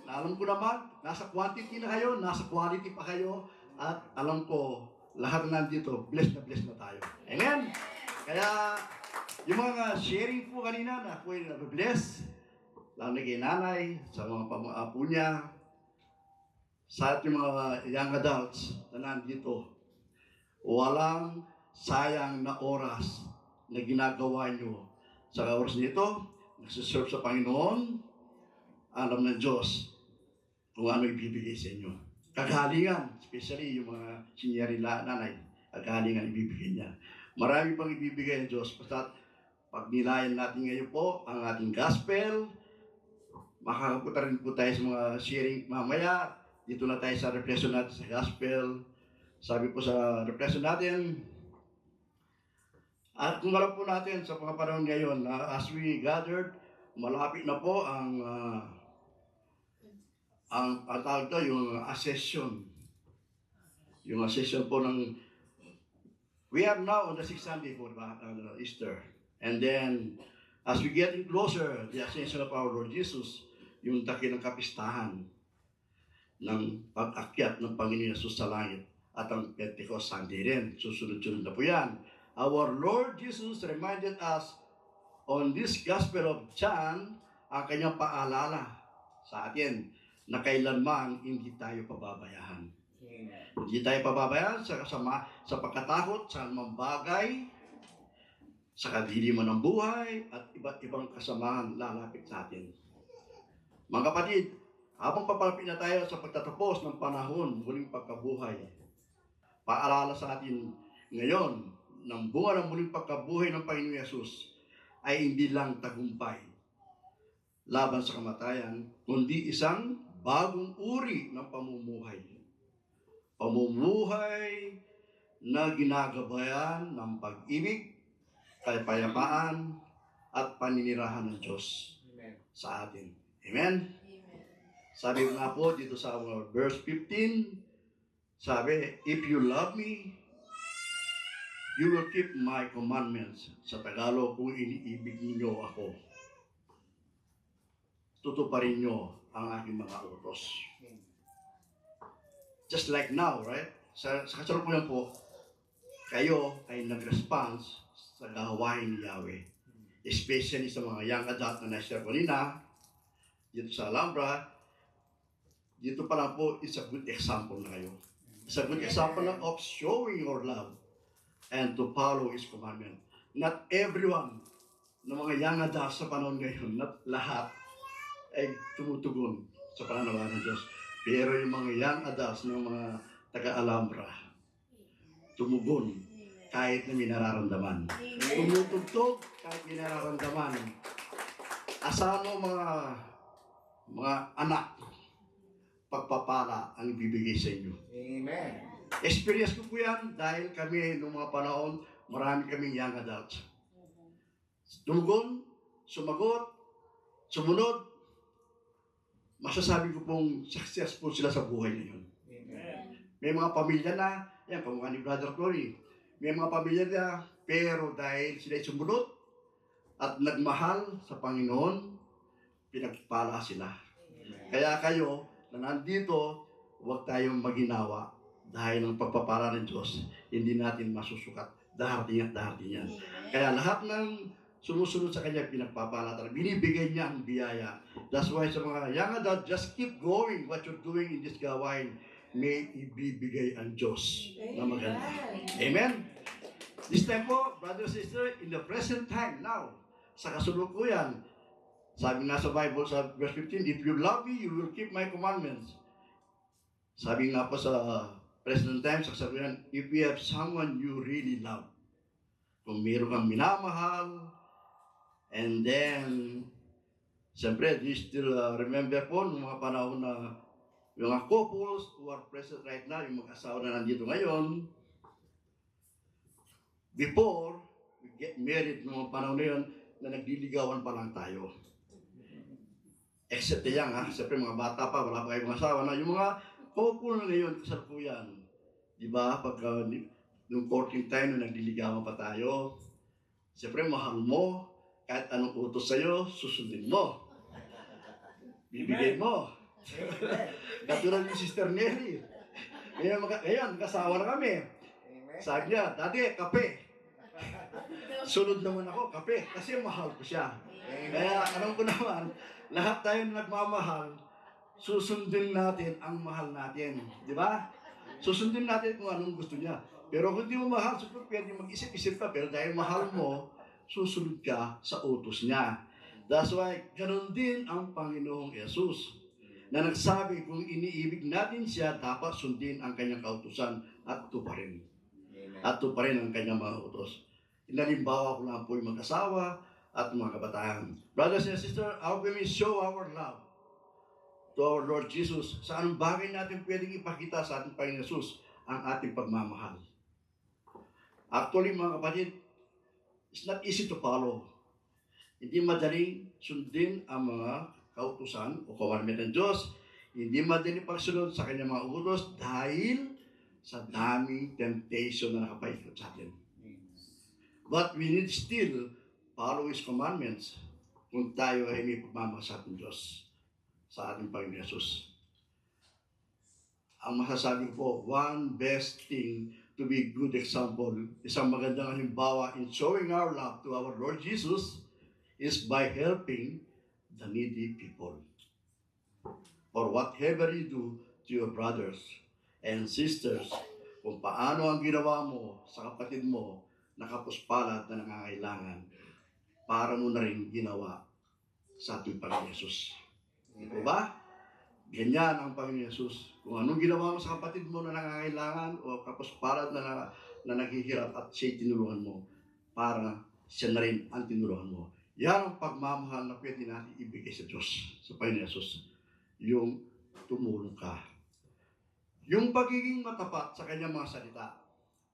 na alam ko naman, nasa quantity na kayo, nasa quality pa kayo, at alam ko, lahat na nandito, blessed na tayo. Amen? Kaya, yung mga sharing po kanina na ako ay nabibless, lalo na kay nanay, sa mga pamaapo niya, sa ating mga young adults na nandito, walang sayang na oras na ginagawa nyo. Sa oras nito, nagsiserve sa Panginoon, alam ng Diyos kung ano ibibigay sa inyo. Kagalingan, especially yung mga sinyari nanay, kagalingan ibibigay niya. Marami pang ibibigay ng Diyos. Basta pag nilayan natin ngayon po ang ating gospel, makakapunta rin po tayo sa mga sharing mamaya. Dito na tayo sa reflection natin sa gospel. Sabi po sa reflection natin, at kung alam po natin sa mga panahon ngayon, as we gathered, malapit na po ang tawag ito, yung accession. Yung accession po ng, we are now on the 6th Sunday po, Easter. And then, as we getting closer, the ascension of our Lord Jesus, yung dakilang kapistahan ng pag-akyat ng Panginoon Yesus sa langit at ang Pentecost Sunday rin. Susunod-sunod na po yan. Our Lord Jesus reminded us on this Gospel of John ang kanyang paalala sa atin na kailanman hindi tayo pababayaan. Hindi tayo pababayaan sa pagkatakot sa anumang bagay, sa kadiliman ng buhay at iba't ibang kasamahan lalapit sa atin. Mga kapatid, habang papalapit na tayo sa pagtatapos ng panahon, muling pagkabuhay, paalala sa atin ngayon ng bunga ng muling pagkabuhay ng Panginoon Yesus ay hindi lang tagumpay laban sa kamatayan, kundi isang bagong uri ng pamumuhay. Pamumuhay na ginagabayan ng pag-ibig, kapayapaan, at paninirahan ng Diyos sa atin. Amen? Sabi nga po dito sa verse 15, sabi, if you love me, you will keep my commandments. Sa Tagalog, kung iniibig ninyo ako, tutuparin nyo ang aking mga utos. Just like now, right? Sa kasalukuyan po, kayo ay nag-response sa gawain ni Yahweh. Especially sa mga young adult na na-share ko nina, dito sa Alhambra, dito pa lang po, it's a good example na kayo. It's a good example of showing your love and to follow His commandment. Not everyone ng mga young adults sa panahon ngayon, not lahat, ay tumutugon sa pananawa ng Diyos. Pero yung mga young adults ng mga taga-Alhambra, tumugon. kahit na may nararamdaman. Tumutugtog kahit may nararamdaman. Asahan mo mga anak, pagpapala ang ibibigay sa inyo. Amen. Experience ko po yan dahil kami noong mga panahon, marami kaming young adults. Tumugon, sumagot, sumunod, masasabi ko pong successful sila sa buhay ngayon. May mga pamilya na, yan, kamukha ni Brother Cory, may mga pamilya na, pero dahil sila sumunod at nagmahal sa Panginoon, pinagpala sila. Kaya kayo, na nandito, huwag tayong maginawa dahil ng pagpapala ng Diyos, hindi natin masusukat. Darating at darating yan. Kaya lahat ng sumusunod sa Kanya, pinagpapala talaga. Binibigay niya ang biyaya. That's why sa mga young adult, just keep going what you're doing in this gawain. May ibibigay ang Diyos na maganda. Amen? This time po, brother and sister, in the present time, now, sa kasalukuyan, sabi nga sa Bible sa verse 15, if you love me, you will keep my commandments. Sabi nga po sa present time, sa kasalukuyan, if you have someone you really love, kung meron kang minamahal, and then, siyempre, do you still remember po nung mga panahon na yung mga couples who are present right now, yung mag-asawa na nandito ngayon, before we get married nung mga panahon na yun, na nagliligawan pa lang tayo. Except yan ha, siyempre mga bata pa, wala pa kayong mga asawa na, yung mga couple na ngayon, kasalukuyan, di ba, pagka nung courting time na nagliligawan pa tayo, siyempre mahal mo, kahit anong utos sa'yo, susundin mo. Bibigay mo. Katulad yung Sister Nelly. Ngayon, kasawa na kami. Sabi niya, dati, kape. Sunod naman ako, kape. Kasi mahal ko siya. Kaya, alam ko naman, lahat tayo na nagmamahal, susundin natin ang mahal natin. Di ba? Susundin natin kung anong gusto niya. Pero kung di mo mahal, pwede mag-isip-isip ka. Pero dahil mahal mo, susunod ka sa utos niya. That's why, ganun din ang Panginoong Yesus na nagsabi kung iniibig natin siya, dapat sundin ang kanyang kautusan at tuparin. At tuparin ang kanyang mga utos. Inalimbawa ko lang po yung mag-asawa at mga kabataan. Brothers and sisters, how can we show our love to our Lord Jesus? Sa anong bagay natin pwedeng ipakita sa ating Panginoon Jesus ang ating pagmamahal? Actually, mga kapatid, it's not easy to follow. Hindi madaling sundin ang mga kautusan o commandment ng Diyos. Hindi madaling pagsunod sa kanyang mga utos dahil sa daming temptation na nakapaikot sa atin. But we need still follow His commandments kung tayo ay may pagmamahal sa ating Diyos, sa ating Panginoon Yesus. Ang masasabi ko po, one best thing to be good example, isang magandang halimbawa in showing our love to our Lord Jesus is by helping the needy people. For whatever you do to your brothers and sisters, kung paano ang ginawa mo sa kapatid mo na kapuspalad na nangangailangan, para mo na rin ginawa sa ating Panginoon Yesus. Di ba? Ganyan ang Panginoon Yesus. Kung anong ginawa mo sa kapatid mo na nangangailangan o kapuspalad na naghihirap at siya'y tinulungan mo, para siya na rin ang tinulungan mo. Yan ang pagmamahal na pwede natin ibigay sa Diyos, sa Panginoon Yesus. Yung tumulong ka. Yung pagiging matapat sa kanyang mga salita.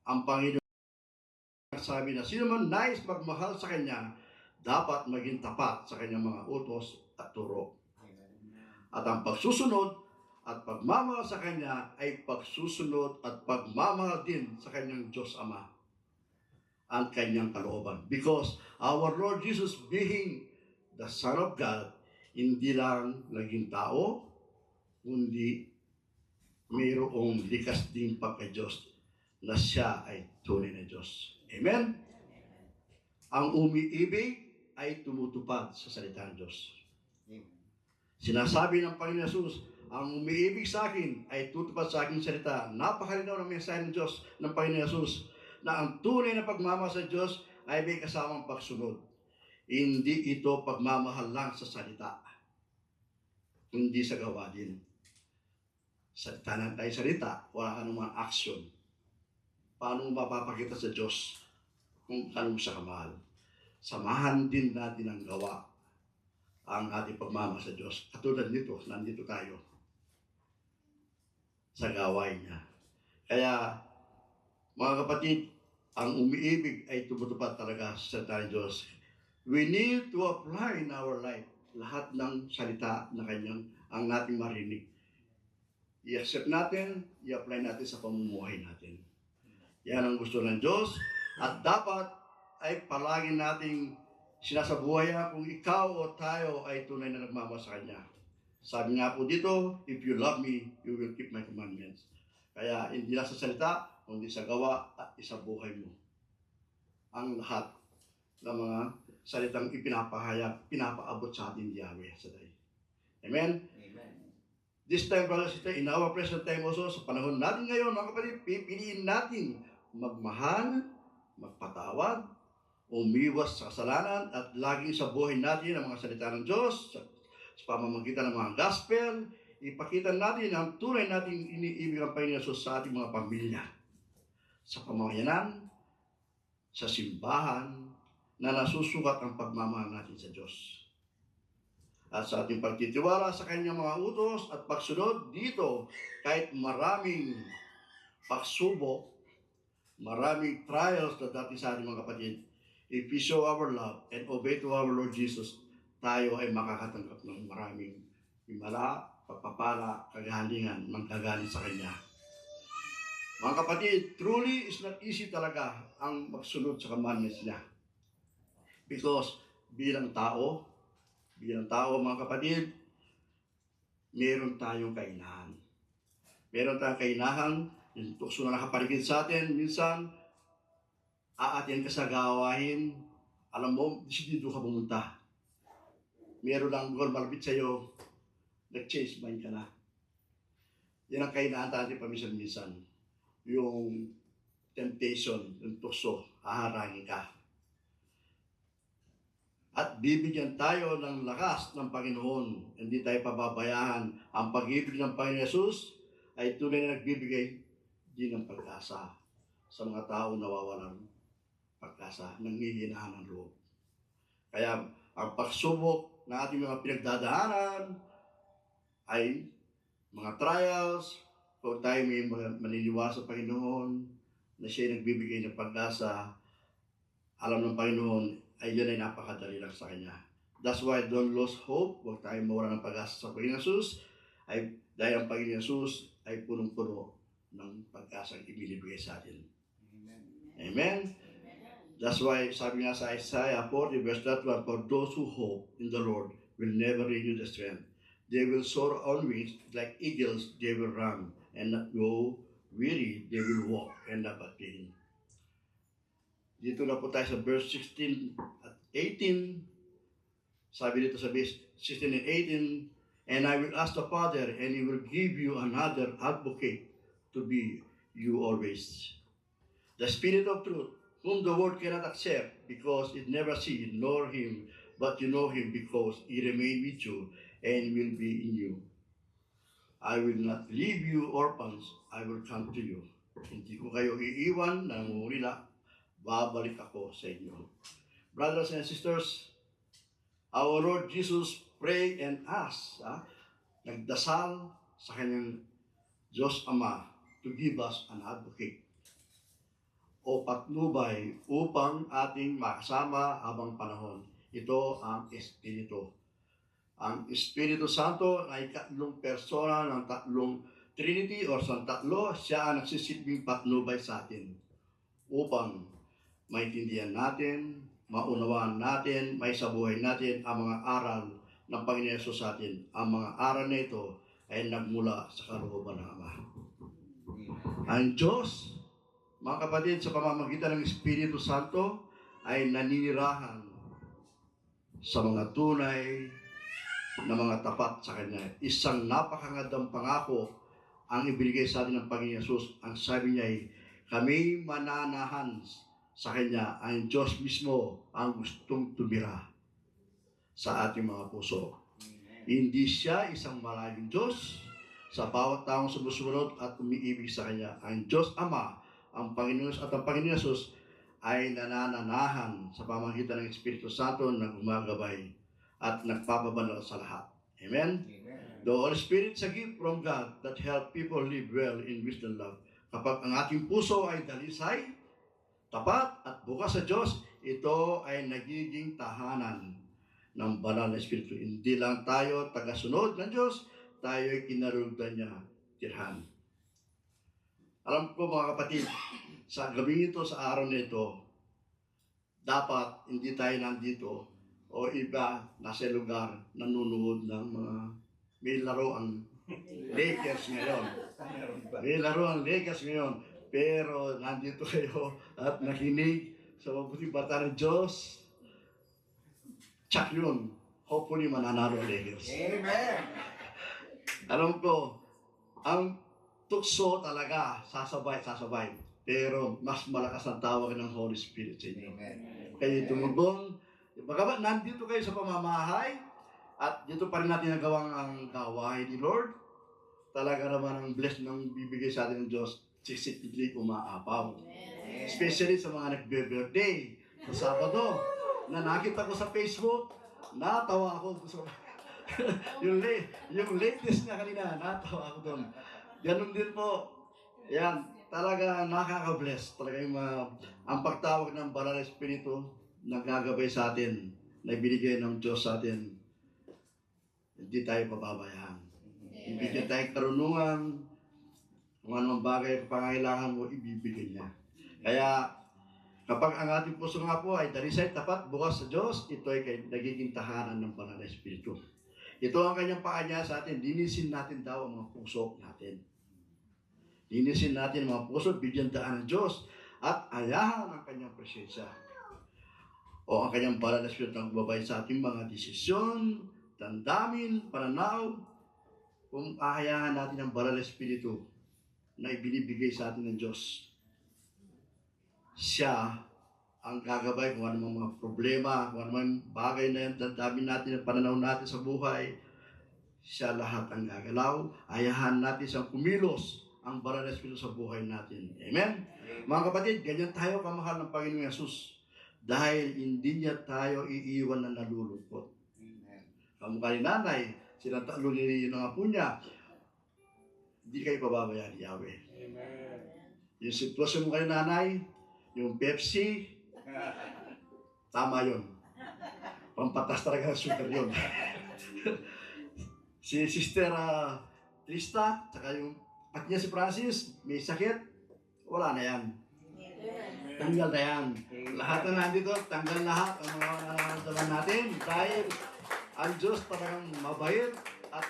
Ang Panginoon sabi na sino man nais magmahal sa Kanya, dapat maging tapat sa Kanyang mga utos at turo. At ang pagsusunod at pagmamahal sa Kanya ay pagsusunod at pagmamahal din sa Kanyang Diyos Ama, ang Kanyang kalooban. Because our Lord Jesus being the Son of God, hindi lang naging tao, kundi mayroong likas din pagka-Diyos na siya ay tunay na Diyos. Amen? Ang umiibig ay tumutupad sa salita ng Diyos. Sinasabi ng Panginoon Jesus, ang umiibig sa akin ay tutupad sa aking salita. Napakalinaw ng mensahe ng Diyos, ng Panginoon Jesus, na ang tunay na pagmamahal sa Diyos ay may kasamang pagsunod. Hindi ito pagmamahal lang sa salita, kundi sa gawa din. Salita lang tayo salita, wala ka naman action. paano mo mapapakita sa Diyos kung anong siya kamahal. Samahan din natin ang gawa ang ating pagmamahal sa Diyos. Katulad nito, nandito tayo sa gawain niya. Kaya, mga kapatid, ang umiibig ay tumutupad talaga sa salita ng Diyos. We need to apply in our life lahat ng salita na ang ating marinig. I-accept natin, i-apply natin sa pamumuhay natin. Yan ang gusto ng Diyos. At dapat ay palagi nating sinasabuhay kung ikaw o tayo ay tunay na nagmamahal sa Kanya. Sabi nga po dito, if you love me, you will keep my commandments. Kaya hindi lang sa salita, kundi sa gawa at isabuhay mo ang lahat ng mga salitang ipinapahayag, pinapaabot sa atin Yahweh sa day. Amen? Amen. This time, brothers and sisters, in our present time also, sa panahon natin ngayon, mga kapatid, pipiliin natin magmahal, magpatawad, umiwas sa kasalanan, at laging sa buhay natin ang mga salita ng Diyos, sa pamamagitan ng mga gospel, ipakita natin ang tunay nating iniibig ang Panginoon sa ating mga pamilya. Sa pamamayanan, sa simbahan, na nasusukat ang pagmamahal natin sa Diyos. At sa ating pagtitiwala sa Kanyang mga utos at pagsunod dito, kahit maraming pagsubok, maraming trials na dati sa ating mga kapatid, if we show our love and obey to our Lord Jesus, tayo ay makakatanggap ng maraming himala, pagpapala, kagalingan, manggagaling sa Kanya. Mga kapatid, truly is not easy talaga ang magsunod sa commandments niya. Because bilang tao mga kapatid, meron tayong kainahan. Meron tayong kainahan, yung tukso na nakapaligid sa atin, minsan, aatin ka sa gawain, alam mo, dito ka pumunta. Meron lang bukol malapit sa'yo, nag-change mind ka na. Yan ang kainahan natin paminsan-minsan. Yung temptation, yung tukso, haharangin ka. At bibigyan tayo ng lakas ng Panginoon. Hindi tayo pababayaan. Ang pag-ibig ng Panginoon Yesus ay tunay na nagbibigay din ng pag-asa sa mga tao nawawalan pag-asa, nanghihinahan ng loob. Kaya ang pagsubok ng ating mga pinagdadaanan ay mga trials, kung tayo may maniniwala sa Panginoon na siya nagbibigay ng pag-asa, alam ng Panginoon ay yun ay napakadali lang sa Kanya. That's why don't lose hope. Huwag tayong mawala ng pag-asa sa Panginoon Yesus. Dahil ang Panginoon Yesus ay punong-puno ng pag-asa ang ibinibigay sa atin. Amen. Amen? That's why sabi nga sa Isaiah 40 verse 1, for those who hope in the Lord will never renew their strength. They will soar on wings like eagles. They will run and not go weary. They will walk and not faint. Dito na po tayo sa verse 16 at 18. Sabi dito sa verse 16 and 18, and I will ask the Father, and He will give you another advocate to be you always. The Spirit of truth, whom the world cannot accept, because it never seen nor Him, but you know Him because He remains with you and will be in you. I will not leave you orphans, I will come to you. Hindi ko kayo iiwan na nangungulila, babalik ako sa inyo. Brothers and sisters, our Lord Jesus prayed and asked, nagdasal sa Kanyang Diyos Ama to give us an advocate o patnubay upang ating makasama habang panahon. Ito ang Espiritu. Ang Espiritu Santo ay tatlong persona ng tatlong Trinity or sa tatlo, siya ang nagsisilbing patnubay sa atin upang maintindihan natin, maunawaan natin, may sabuhay natin ang mga aral ng Panginoon Yesus sa atin. Ang mga aral na ito ay nagmula sa kalooban ng Ama. Ang Diyos, mga kapatid, sa pamamagitan ng Espiritu Santo ay naninirahan sa mga tunay na mga tapat sa Kanya. Isang napakagandang pangako ang ibinigay sa atin ng Panginoon Yesus. Ang sabi niya ay, kami mananahan sa Kanya. Ang Diyos mismo ang gustong tumira sa ating mga puso. Hindi siya isang malayong Diyos. Sa bawat taong sumusunod at umiibig sa Kanya, ang Diyos Ama ang Panginoon Jesus ay nanananahan sa pamamagitan ng Espiritu Santo na gumagabay at nagpapabanal sa lahat. Amen? The Holy Spirit is a gift from God that help people live well in wisdom and love. Kapag ang ating puso ay dalisay, tapat at bukas sa Diyos, ito ay nagiging tahanan ng banal na Espiritu. Hindi lang tayo tagasunod ng Diyos, tayo ay kinarugdan niya tirhan. Alam ko mga kapatid, sa gabi ito, sa araw nito, dapat hindi tayo nandito o iba nasa lugar nanonood ng mga may laro ang Lakers ngayon. May laro ang Lakers ngayon. Pero nandito kayo at nakinig sa mabuting bata ng Diyos. Tsak yun. Hopefully mananalo ang Lakers. Amen. Alam ko, ang tukso talaga sasabay. Pero mas malakas ang tawag ng Holy Spirit sa inyo. Kayo tumugong. Bagamat nandito kayo sa pamamahay at dito pa rin natin nagawang ang gawain ni Lord, talaga naman ang blessing ng bibigay sa atin ng Diyos, sisikidli umaapaw. Especially sa mga nagbe-birthday sa Sabado, na nakita ko sa Facebook, natawa ako yung latest niya kanina, natawa ako doon. Ganun din po. Yan, talaga nakaka-bless. Talaga yung ang pagtawag ng Banal na Espiritu nagagabay sa atin, na ibinigay ng Diyos sa atin. Hindi tayo pababayaan. Ibigay tayo karunungan, kung anong bagay pangailangan mo, ibibigay niya. Kaya, kapag ang ating puso nga po ay dalisay, tapat, bukas sa Diyos, ito ay nagiging tahanan ng Banal na Espiritu. Ito ang kanyang paanya sa atin. Linisin natin daw ang mga puso natin. Linisin natin ang mga puso, bigyan daan ng Diyos, at ayahan ang kanyang presensya. O ang kanyang Banal na Espiritu ang babay sa ating mga desisyon, damdamin, pananaw, kung aayahan natin ang Banal na Espiritu na ibinibigay sa atin ng Diyos. Siya ang gagabay kung anong mga problema, kung anong bagay na yan, damdamin natin ang pananaw natin sa buhay. Siya lahat ang gagalaw. Ayahan natin siyang kumilos ang Banal na Espiritu sa buhay natin. Amen? Mga kapatid, ganyan tayo kamahal ng Panginoong Yesus. Dahil hindi niya tayo iiwan na nalulungkot. Kamukha ni nanay, silang talo ni ng apo niya, hindi kayo pababayaan ni Yahweh. Yung sitwasyon mo kay nanay, yung Pepsi, tama yun. Pampatas talaga ng sugar yun. Si Sister Trista, saka yung at niya si Francis, may sakit, wala na yan. Tanggal na yan. Lahat na nandito, tanggal lahat ang mga nararamdaman natin dahil ang Diyos talagang mabait at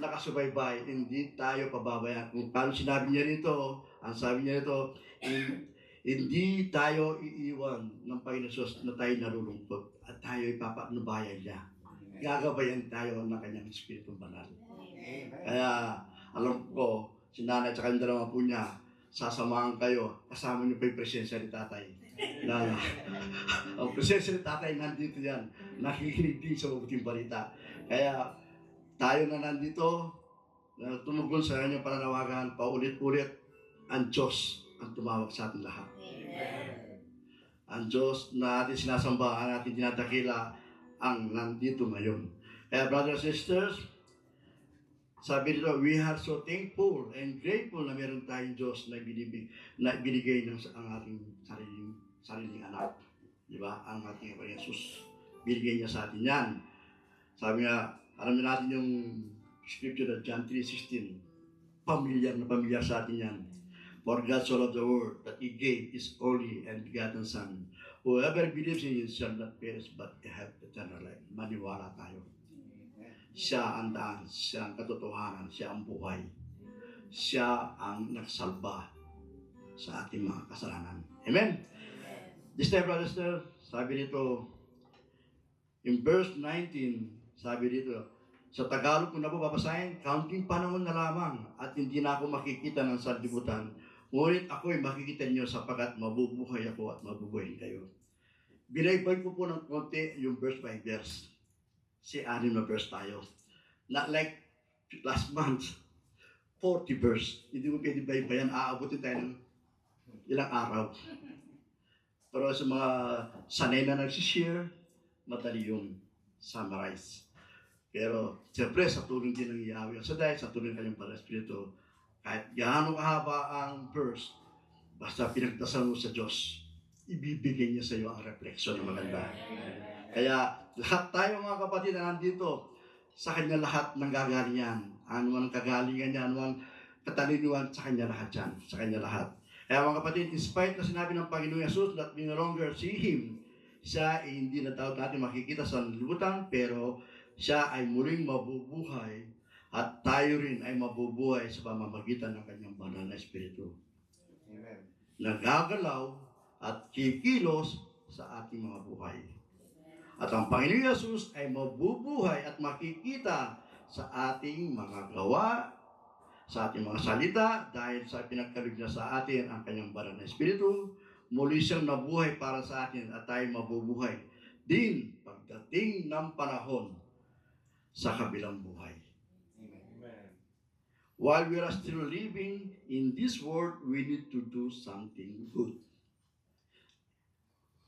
nakasubaybay. Hindi tayo pababayaan. Kung paano sinabi niya rito, ang sabi niya rito, hindi tayo iiwan ng Panginoon Diyos na tayo nalulungkot at tayo ipapanubayan niya. Gagabayan tayo ng kanyang Espiritu Banal. Kaya alam ko, si nanay at kanyang dalawa po niya, sasamahan kayo, kasama niyo pa yung presensya ni tatay. Ang presensya ni tatay nandito yan, nakikinig din sa mabuting balita. Kaya tayo na nandito, na tumugon sa kanyang pananawagan, paulit-ulit, ang Diyos ang tumawag sa atin lahat. Ang Diyos na ating sinasamba, ang ating dinadakila, ang nandito ngayon. Kaya brothers and sisters, sabi nito, we are so thankful and grateful na meron tayong Diyos na binigay ng ang ating sariling anak. Di ba? Ang ating Panginoon Jesus. Binigay niya sa atin yan. Sabi nga, alam niyo natin yung scripture na John 3:16. Pamilyar na pamilyar sa atin yan. For God so loved the world that He gave His only and begotten Son. Whoever believes in Him shall not perish but have eternal life. Maniwala tayo. Siya ang daan, siya ang katotohanan, siya ang buhay. Siya ang nagsalba sa ating mga kasalanan. Amen? This time, brother, sister, sabi dito, in verse 19, sabi dito, sa Tagalog ko na po babasahin, kaunting panahon na lamang at hindi na ako makikita ng sanlibutan. Ngunit ako'y makikita niyo sapagkat mabubuhay ako at mabubuhay kayo. Binaybay ko po ng konti yung verse by verse. Si anim na verse tayo. Not like last month, 40 verse. Hindi mo pwede baybayan, aabutin tayo ng ilang araw. Pero sa mga sanay na nagsishare, madali yung summarize. Pero siyempre sa tulong din ng Yahweh sa dahil sa tulong ng kanyang Banal na Espiritu, kahit gaano kahaba ang verse, basta pinagdasal mo sa Diyos, ibibigay niya sa iyo ang refleksyon na maganda. Kaya lahat tayo mga kapatid na nandito, sa kanya lahat ng gagalingan. Ano man kagalingan niya, ano man katalinuhan, sa kanya lahat yan. Sa kanya lahat. Kaya mga kapatid, in spite na sinabi ng Panginoon Jesus that we no longer see Him, siya ay hindi na daw natin makikita sa libutan, pero siya ay muling mabubuhay at tayo rin ay mabubuhay sa pamamagitan ng kanyang banal na Espiritu. Amen. Nagagalaw at kikilos sa ating mga buhay. At ang Panginoon Jesus ay mabubuhay at makikita sa ating mga gawa, sa ating mga salita, dahil sa pinagkaloob niya sa atin ang kanyang banal na Espiritu, muli siyang nabuhay para sa atin at tayo mabubuhay din pagdating ng panahon sa kabilang buhay. Amen. While we are still living in this world, we need to do something good.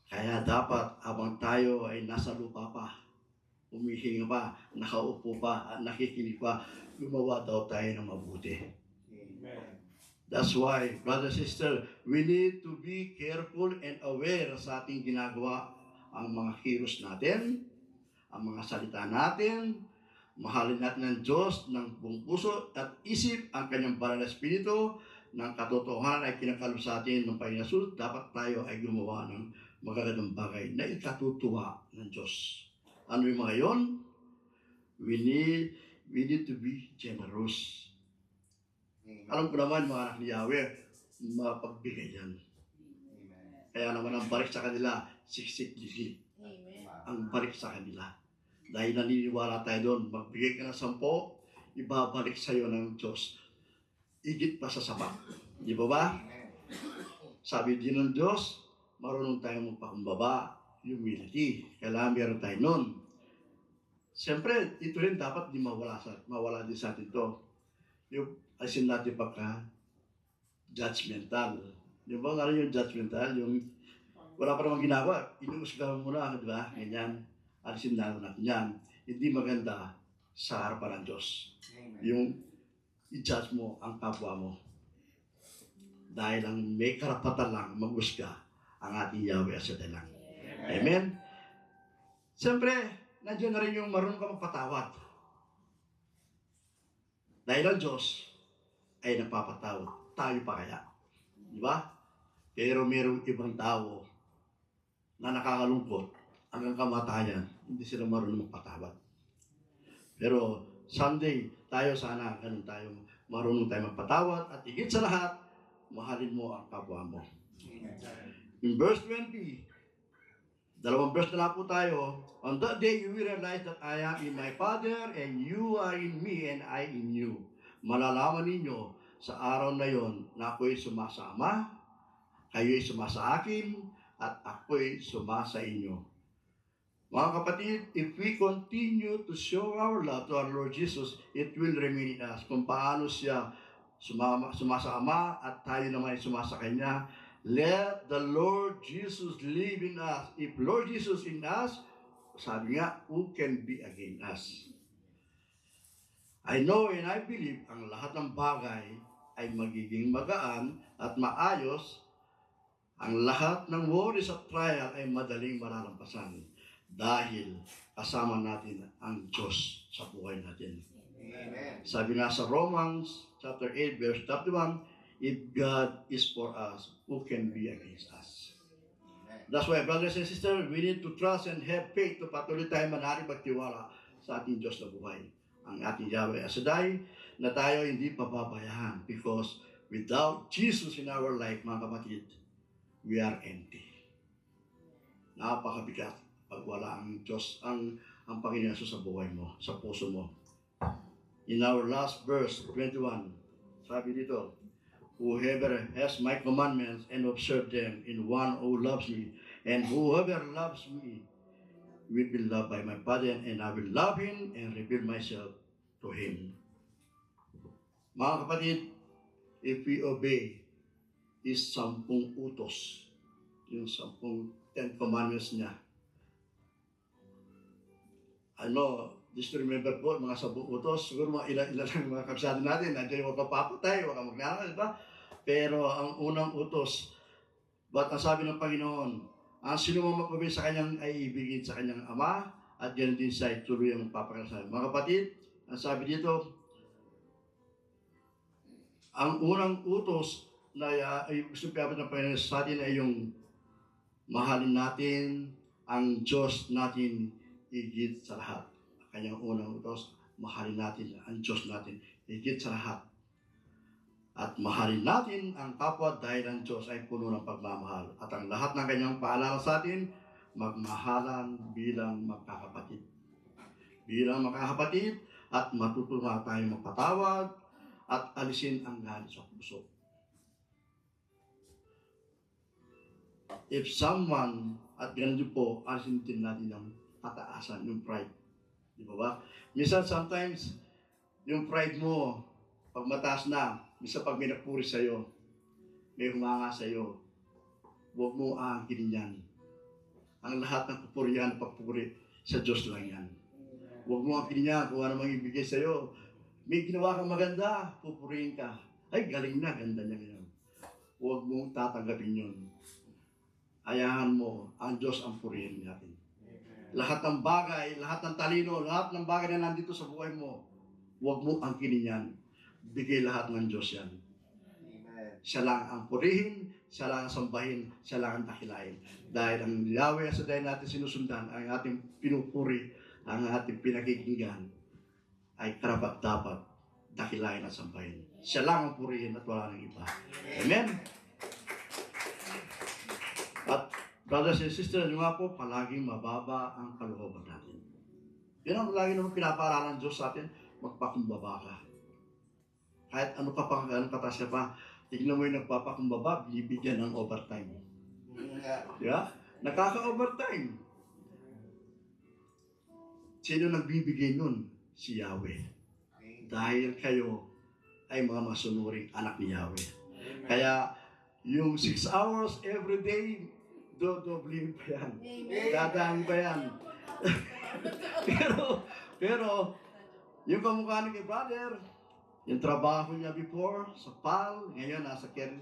Kaya dapat habang tayo ay nasa lupa pa, humihinga pa, nakaupo pa, at nakikinig pa, gumawa daw tayo ng mabuti. Amen. That's why, brother, sister, we need to be careful and aware sa ating ginagawa, ang mga kilos natin, ang mga salita natin, mahalin natin ng Diyos ng buong puso at isip ang kanyang banal na Espiritu ng katotohanan ay kinakalob sa atin ng Panginoon Jesus. Dapat tayo ay gumawa ng magagandang bagay na ikatutuwa ng Diyos. Ano yung mga yon? We need to be generous. Alam ko naman mga anak ni Yahweh, mapagbigay yan. Amen. Kaya naman ang balik sa kanila, siksik ligid. Ang balik sa kanila. Dahil naniniwala tayo doon, magbigay ka ng 10, ibabalik sa iyo ng Diyos. Igit pa sa sapat. Di ba ba? Sabi din ng Diyos, marunong tayong magpakumbaba, humility. Kailangan meron tayo nun. Siyempre, ito rin dapat di mawala din sa atin ito. Yung asin natin pagka judgmental. Yung ba nga yung judgmental, yung wala pa namang ginagawa, inuusgahan mo na, di ba? Ganyan. Alisin na natin yan. Hindi maganda sa harapan ng Diyos. Amen. Yung i-judge mo ang kapwa mo. Dahil ang may karapatan lang mag-usga ang ating Yahweh sa dalang. Amen? Siyempre, nandiyan na rin yung marunong ka magpatawad. Dahil ang Diyos ay nagpapatawad. Tayo pa kaya. Di ba? Pero mayroong ibang tao na nakakalungkot hanggang kamatayan, hindi sila marunong magpatawad. Pero someday, tayo sana, ganun tayo, marunong tayo magpatawad at higit sa lahat, mahalin mo ang kapwa mo. In verse 20, 2 verse na lang po tayo, on that day you will realize that I am in my Father and you are in me and I in you. Malalaman ninyo sa araw na yon na ako'y sumasama, kayo'y sumasa akin, at ako'y sumasa inyo. Mga kapatid, if we continue to show our love to our Lord Jesus, it will remain in us. Kung paano siya sumasa Ama at tayo naman ay sumasa Kanya, let the Lord Jesus live in us. If Lord Jesus in us, sabi nga, who can be against us? I know and I believe ang lahat ng bagay ay magiging magaan at maayos. Ang lahat ng worries at trial ay madaling malalampasan. Dahil kasama natin ang Diyos sa buhay natin. Amen. Sabi nga sa Romans chapter 8 verse 31, if God is for us, who can be against us? That's why, brothers and sisters, we need to trust and have faith to patuloy tayo manalig magtiwala sa ating Diyos na buhay. Ang ating Yahweh Asadai, na tayo hindi pababayaan because without Jesus in our life, mga kapatid, we are empty. Napakabigat pag wala ang Diyos, ang Panginoon Jesus sa buhay mo, sa puso mo. In our last verse, 21, sabi dito, whoever has my commandments and observe them in one who loves me, and whoever loves me will be loved by my Father, and I will love him and reveal myself to him. Mga kapatid, if we obey, is 10 utos. Yung 10 Ten Commandments niya. Just to remember po, mga 10 utos, siguro mga ilan lang mga kabisado natin, nandiyan yung huwag papatay, huwag kang magnanakaw, di ba? Pero ang unang utos, ba't ang sabi ng Panginoon, ang sino mo magpabili sa kanyang ay ibigin sa kanyang ama, at yan din sa ituloy ang papakalasabi. Mga kapatid, ang sabi dito, ang unang utos na ay gusto pinapit ng Panginoon sa atin ay yung mahalin natin ang Diyos natin higit sa lahat. Kanyang unang utos, mahalin natin ang Diyos natin higit sa lahat. At mahalin natin ang kapwa dahil ang Diyos ay puno ng pagmamahal. At ang lahat ng kanyang paalala sa atin, magmahalan bilang magkakapatid. Bilang magkakapatid at matutunan tayo magpatawad at alisin ang galit sa puso. If someone, at ganun din po, alisin din natin yung pataasan, yung pride. Di ba ba? Minsan, sometimes, yung pride mo, pag mataas na, minsan pag may nagpuri sa'yo, may humanga sa'yo, huwag mo aangkinin yan. Ang lahat ng pupurihan, pagpuri, sa Diyos lang yan. Huwag mo aangkinin yan kung ano mang ibigay sa'yo. May ginawa kang maganda, pupurihin ka. Ay, galing na, ganda niya ngayon. Huwag mong tatanggapin yun. Ayahan mo, ang Diyos ang purihin natin. Lahat ng bagay, lahat ng talino, lahat ng bagay na nandito sa buhay mo, huwag mo angkinin yan. Bigay lahat ng Diyos yan. Siya lang ang purihin, siya lang ang sambahin, siya lang ang dakilain. Dahil ang Yahweh sa dahil natin sinusundan, ang ating pinupuri, ang ating pinakikinggan, ay karapat-dapat dakilain at sambahin. Siya lang ang purihin at wala nang iba. Amen? At brothers and sisters, yung nga po, palaging mababa ang kalooban natin. Yan ang lagi naman pinapaaralan ng Diyos sa atin, magpakumbaba ka. Kahit ano ka pang anong katasya pa, tignan mo yung nagpapakumbaba, binibigyan ng overtime. Di ba? Nakaka-overtime. Sino nagbibigay nun? Si Yahweh. Dahil kayo ay mga masunuring anak ni Yahweh. Kaya, yung 6 hours every day, dodoblin pa yan. Dadaan pa yan. pero, yung kamukha ni brother, yung trabaho niya before, sa PAL, ngayon nasa Kern,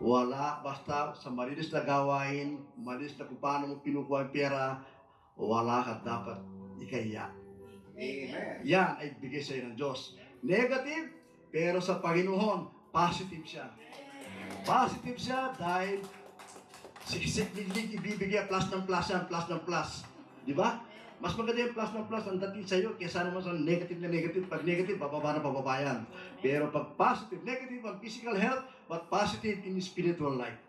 wala, basta sa malinis na gawain, malinis na kung paano mo pinukuha yung pera, wala ka dapat ikaya. Yan ay bigay sa'yo ng Diyos. Negative, pero sa Panginoon, positive siya. Positive siya dahil siksik-liglig ibibigay plus ng plus yan, plus ng plus. Di ba? Mas maganda yung plus ng plus ang dating sa'yo kaysa naman sa negative na negative. Pag negative, bababa na bababa yan. Pero pag positive, negative on physical health, but positive in spiritual life.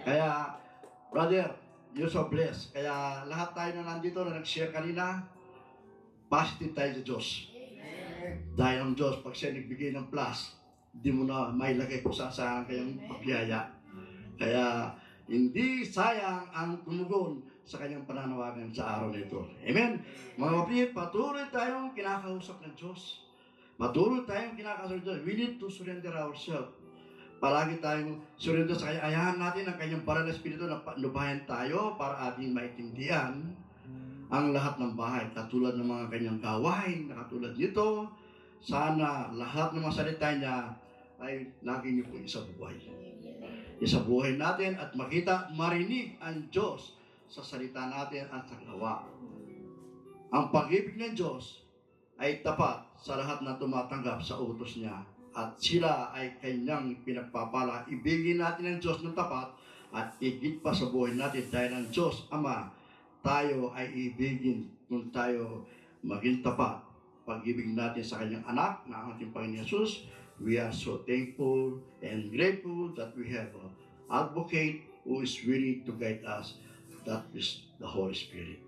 Kaya, brother, you're so blessed. Kaya lahat tayo na nandito na nag-share kanina, positive tayo sa Diyos. Dahil ang Diyos, pag siya nagbigay ng plus, hindi mo na mailagay kung saan kayang pagbiyaya. Kaya, hindi sayang ang tumugon sa kanyang pananawagan sa araw na ito. Amen? Mga kapatid, patuloy tayong kinakausap ng Diyos. Patuloy tayong kinakausap ng Diyos. We need to surrender ourselves. Palagi tayong surrender sa kanya. Ayahan natin ang kanyang banal na espiritu na lubayan tayo para ating maintindihan ang lahat ng bahay. Katulad ng mga kanyang gawain na katulad nito, sana lahat ng mga salita niya ay lagi niyo po isa buhay. Isa buhay natin at makita, marinig ang Diyos sa salita natin at sa gawa. Ang pag-ibig ng Diyos ay tapat sa lahat na tumatanggap sa utos niya at sila ay kanyang pinagpapala. Ibigin natin ang Diyos ng tapat at higit pa sa buhay natin dahil ang Diyos Ama, tayo ay ibigin kung tayo maging tapat. Pag-ibig natin sa kanyang anak na ang ating Panginoon Jesus, we are so thankful and grateful that we have an advocate who is willing to guide us. That is the Holy Spirit.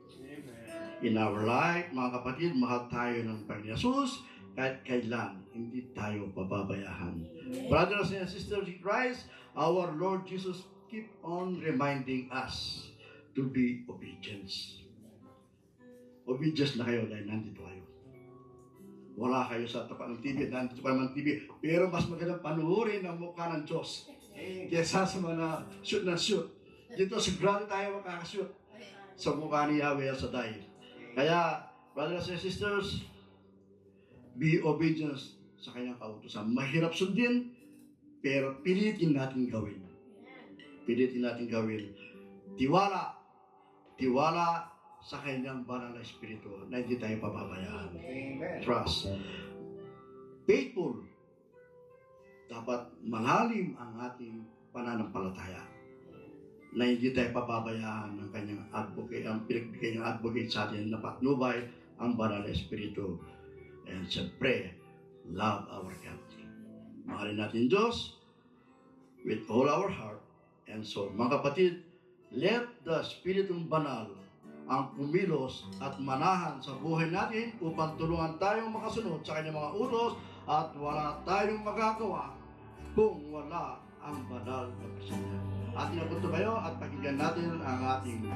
In our life, mga kapatid, mahal tayo ng Panginoon Jesus kahit kailan hindi tayo pababayaan. Brothers and sisters in Christ, our Lord Jesus keep on reminding us to be obedience. Obedience na kayo dahil nandito kayo. Wala kayo sa tapat ng TV, nandito pa naman TV, pero mas magandang panuhurin ang mukha ng Diyos. Kesa sa mga shoot na shoot. Dito sigurado tayo makakashoot sa mukha ni Yahweh El Shaddai. Kaya, brothers and sisters, be obedient sa kanyang kautusan. Mahirap sundin, pero pilitin natin gawin. Pilitin natin gawin. Tiwala. Tiwala sa kanyang banal na espiritu na hindi tayo pababayaan. Amen. Trust. Faithful. Dapat malalim ang ating pananampalataya na hindi tayo pababayaan ng kanyang advocate, ang pinagbigay ng advocate sa atin na patnubay ang banal na espiritu. And siyempre, love our country. Mahalin natin Diyos with all our heart and soul. Mga kapatid, let the Spiritong Banal ang kumilos at manahan sa buhay natin upang tulungan tayong makasunod sa kanyang mga utos at wala tayong magagawa kung wala ang banal na presensya. Ating napunto kayo at pakinggan natin ang ating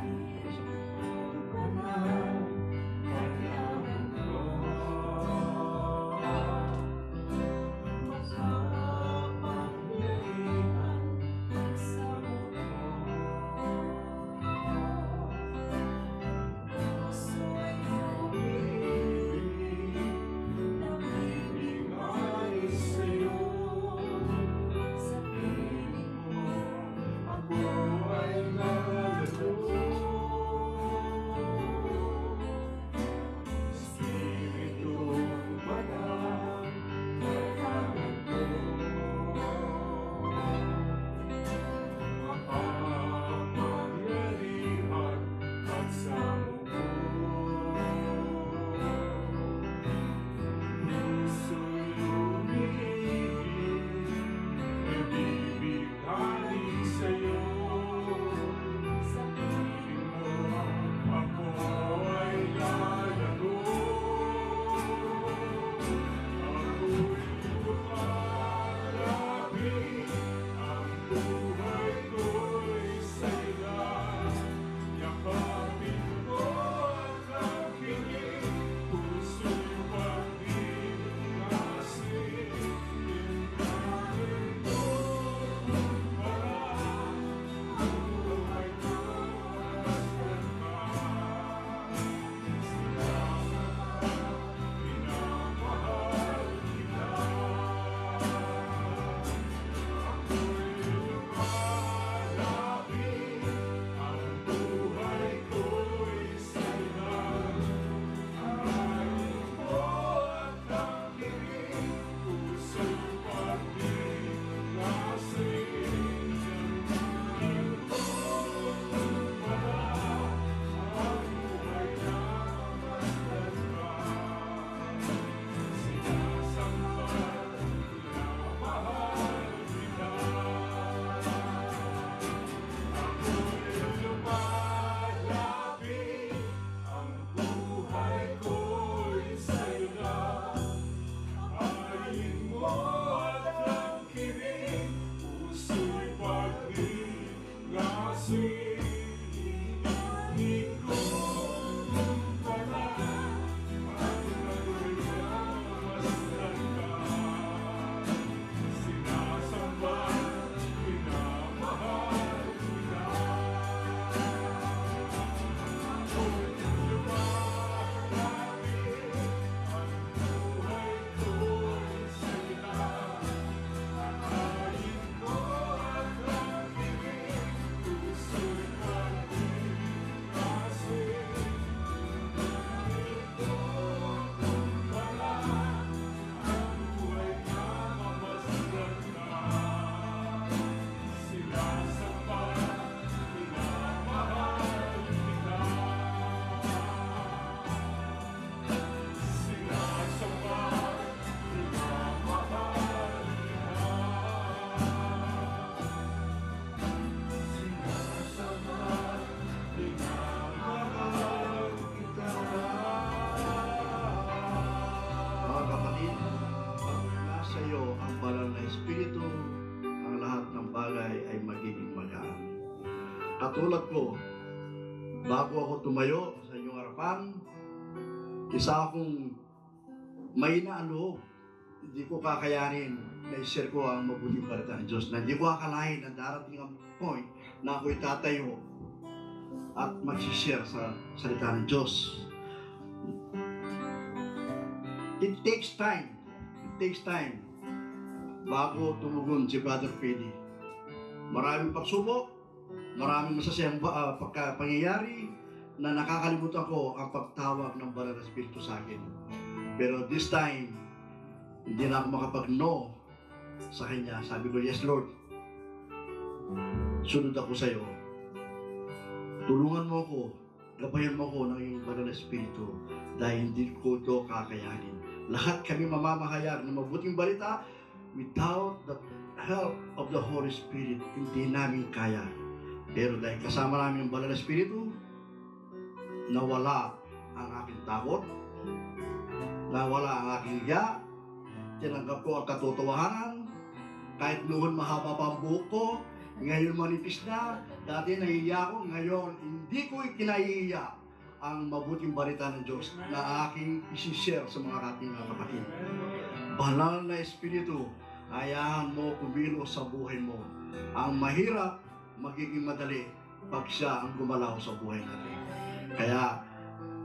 katulad ko, bago ako tumayo sa inyong harapan, isa akong mahina ang loob. hindi ko kakayanin na i-share ko ang mabuting balita ng Diyos, na hindi ko akalain na darating ang point na ako'y tatayo at mag-share sa salita ng Diyos. It takes time. It takes time bago tumugon si Brother Freddy. Maraming pagsubok, maraming masasayang pangyayari na nakakalimutan ko ang pagtawag ng Banal na Espiritu sa akin. Pero this time, hindi na ako makapag-no sa Kanya. Sabi ko, yes Lord, sunod ako sa iyo. Tulungan mo ako, gabayan mo ako ng iyong Banal na Espiritu dahil hindi ko ito kakayanin. Lahat kami mamamahayag ng mabuting balita without the help of the Holy Spirit, hindi namin kaya. Pero dahil kasama namin ang Banal na Espiritu, nawala ang aking takot, nawala ang aking hiya, tinanggap ko ang katotohanan, kahit noon mahaba pa ang buhok ko, ngayon manipis na, dati nahihiya ko, ngayon hindi ko ikinahihiya ang mabuting balita ng Diyos na aking isi-share sa mga ating mga kapatid. Banal na Espiritu, ayahan mo kumilos sa buhay mo. Ang mahirap, magiging madali pag siya ang gumalaw sa buhay natin. Kaya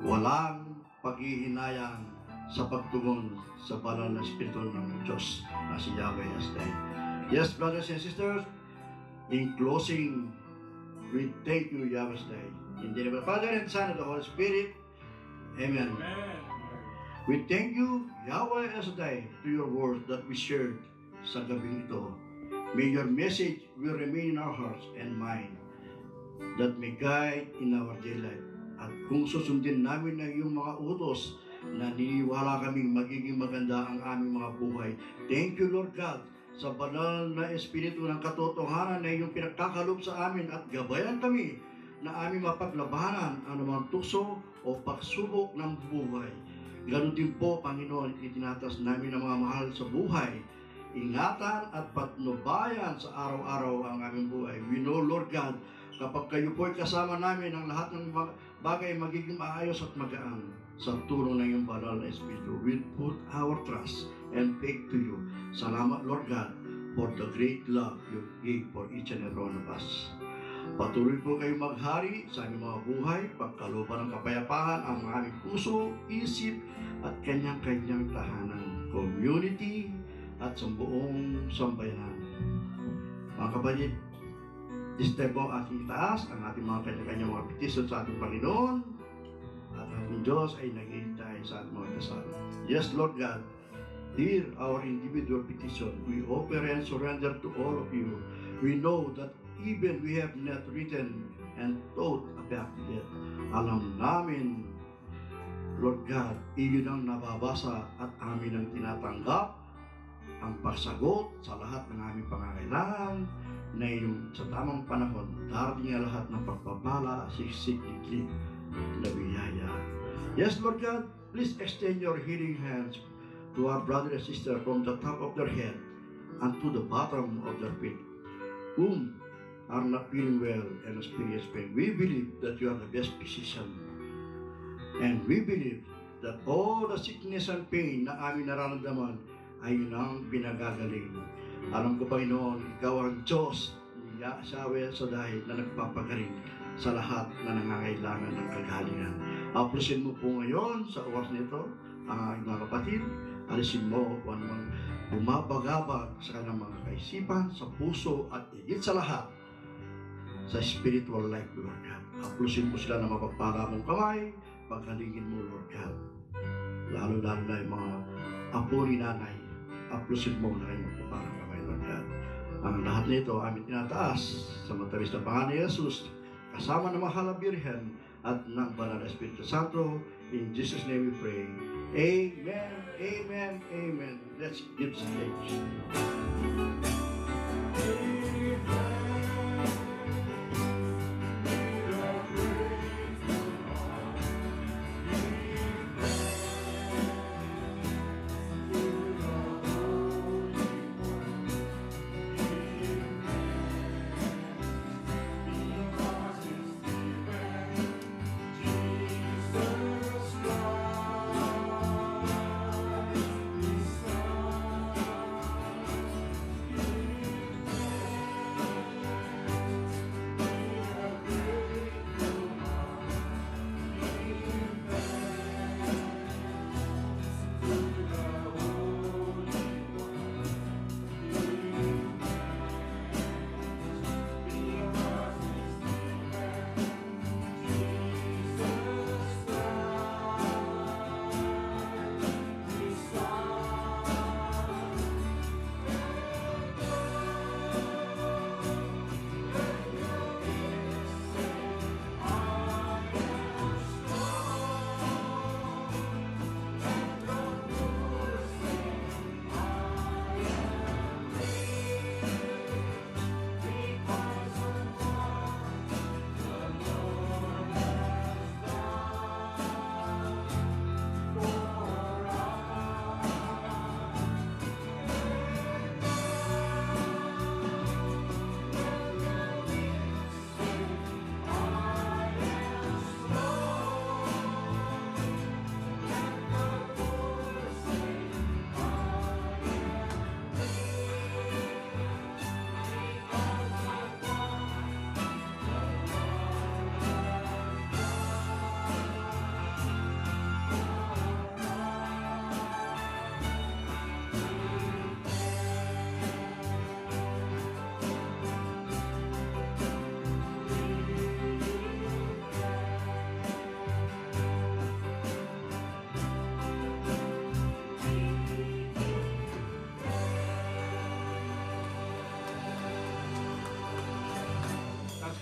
walang paghihinayang sa pagtugon sa Banal na Espiritu ng Diyos na si Yahweh Asday. Yes, brothers and sisters, in closing, we thank you, Yahweh Asday. In the name of the Father and Son and the Holy Spirit. Amen. We thank you, Yahweh Asday, to your words that we shared sa gabing ito. May your message will remain in our hearts and mind that may guide in our daily life. At kung susundin namin ang iyong mga utos, naniniwala kaming magiging maganda ang aming mga buhay. Thank you, Lord God, sa banal na Espiritu ng katotohanan na iyong pinagkakalob sa amin at gabayan kami na aming mapaglabanan ang anumang tukso o pagsubok ng buhay. Ganun din po, Panginoon, itinatas namin ang mga mahal sa buhay. Ingatan at patnubayan sa araw-araw ang aming buhay. We know, Lord God, kapag kayo po ay kasama namin, ang lahat ng bagay magiging maayos at magaan sa tulong ng iyong banal na Espiritu. We put our trust and faith to you. Salamat, Lord God, for the great love you gave for each and every one of us. Patuloy po kayong maghari sa aming mga buhay, pagkalooban ng kapayapaan ang aming puso, isip, at kanyang-kanyang tahanan, community, at sa buong sambayanan. Mga kapatid, this time po ating itaas ang ating mga kanya-kanyang mga petisyon sa ating Panginoon, at ating Diyos ay naghihintay sa ating mga dasal. Yes, Lord God, hear our individual petition. We offer and surrender to all of you. We know that even we have not written and thought about it. Alam namin, Lord God, iyon ang nababasa at amin ang tinatanggap ang pagsagot sa lahat ng aming pangangailangan na yung sa tamang panahon, darating ang lahat ng pagpapala, siksik, iklik, na biyaya. Yes, Lord God, please extend your healing hands to our brother and sister from the top of their head and to the bottom of their feet, whom are not feeling well and experience pain. We believe that you are the best physician. And we believe that all the sickness and pain na amin nararamdaman ay yun ang pinagagaling. Alam ko, Panginoon, ikaw ang Diyos ni Yahweh Asday na nagpapagaling sa lahat na nangangailangan ng kagalingan. Aplusin mo po ngayon sa oras nito ang aking mga kapatid. Alisin mo kung anumang bumabagabag sa kanilang mga kaisipan, sa puso at higit sa lahat sa spiritual life, Lord God. Aplusin mo sila na mapagpala mong kamay, paghalingin mo, Lord God. Lalo-lalo na yung mga apo ni nanay, aplusin mo na rin magpaparang kamay, Lord God. Ang lahat nito aming tinataas sa matamis na pangalan ni Jesus, kasama ng mahal na Birhen at ng Banal na Espiritu Santo. In Jesus' name we pray. Amen, amen, amen. Let's give stage. Jesus Christ, the Son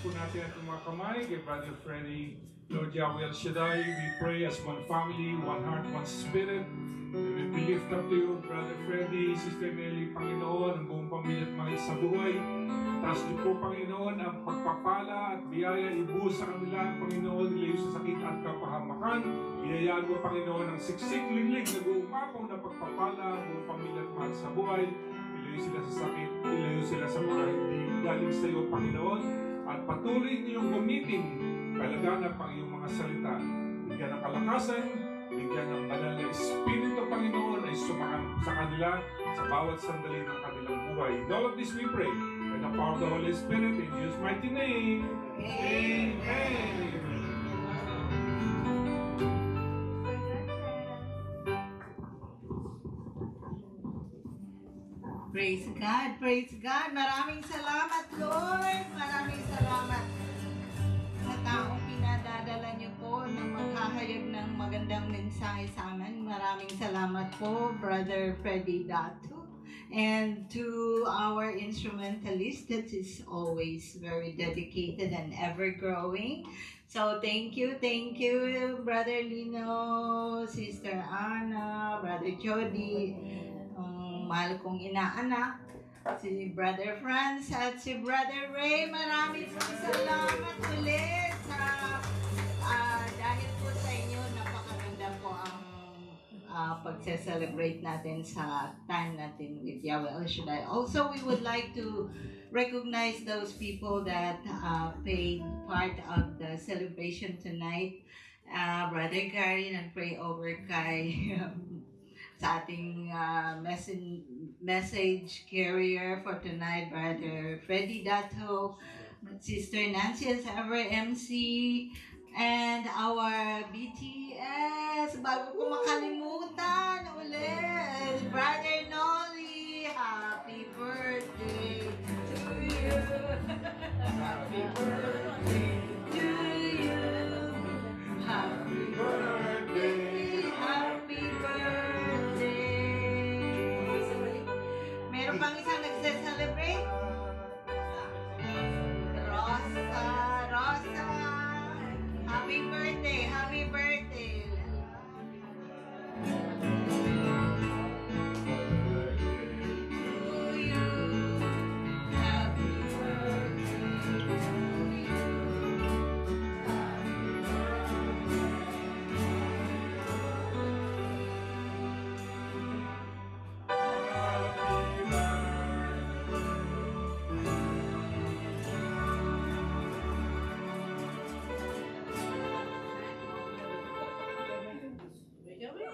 po natin ang mga kamay kay Brother Freddy. Lord Yahweh El Shaddai, we pray as one family, one heart, one spirit. We lift up to you, Brother Freddy, Sister Nelly, Panginoon, ang buong pamilya at mga sa buhay. Taas niyo po, Panginoon, ang pagpapala at biyaya ibuhos sa kanila, Panginoon, ilayo sa sakit at kapahamakan. Iyayaan mo, Panginoon, ang siksik, linglig, nag-uumapaw na pagpapala ang buong pamilya at mga sa buhay. Ilayo sila sa sakit, ilayo sila sa mga hindi galing sa iyo, Panginoon. At patuloy niyong gamitin kalaganap ang iyong mga salita. Bigyan ng kalakasan, bigyan ng banal na Espiritu, Panginoon, ay sumakang sa kanila sa bawat sandali ng kanilang buhay. In all of this we pray, by the power of the Holy Spirit, in Jesus' mighty name. Amen. Praise God, praise God. Maraming salamat, Lord. Maraming salamat sa taong pinadadala niyo po na maghahayag ng magandang mensahe sa amin. Maraming salamat po, Brother Freddy Dato. And to our instrumentalist that is always very dedicated and ever-growing. So thank you, Brother Lino, Sister Anna, Brother Jody, mahal kong inaanak, si Brother Franz at si Brother Ray. Maraming salamat ulit sa dahil po sa inyo, napakaganda po ang pagse-celebrate natin sa time natin with Yahweh El Shaddai. Also, we would like to recognize those people that played part of the celebration tonight. Brother Gary, nag-pray over kay sa ating message carrier for tonight, Brother Freddy Dato, Sister Nancy as ever MC, and our BTS, bago ko makalimutan ulit, Brother Nolly, happy birthday to you. Happy birthday to you. Happy birthday, happy birthday. Meron pang isang nagse-celebrate? Rosa. Happy birthday, happy birthday. To you. Happy birthday to you.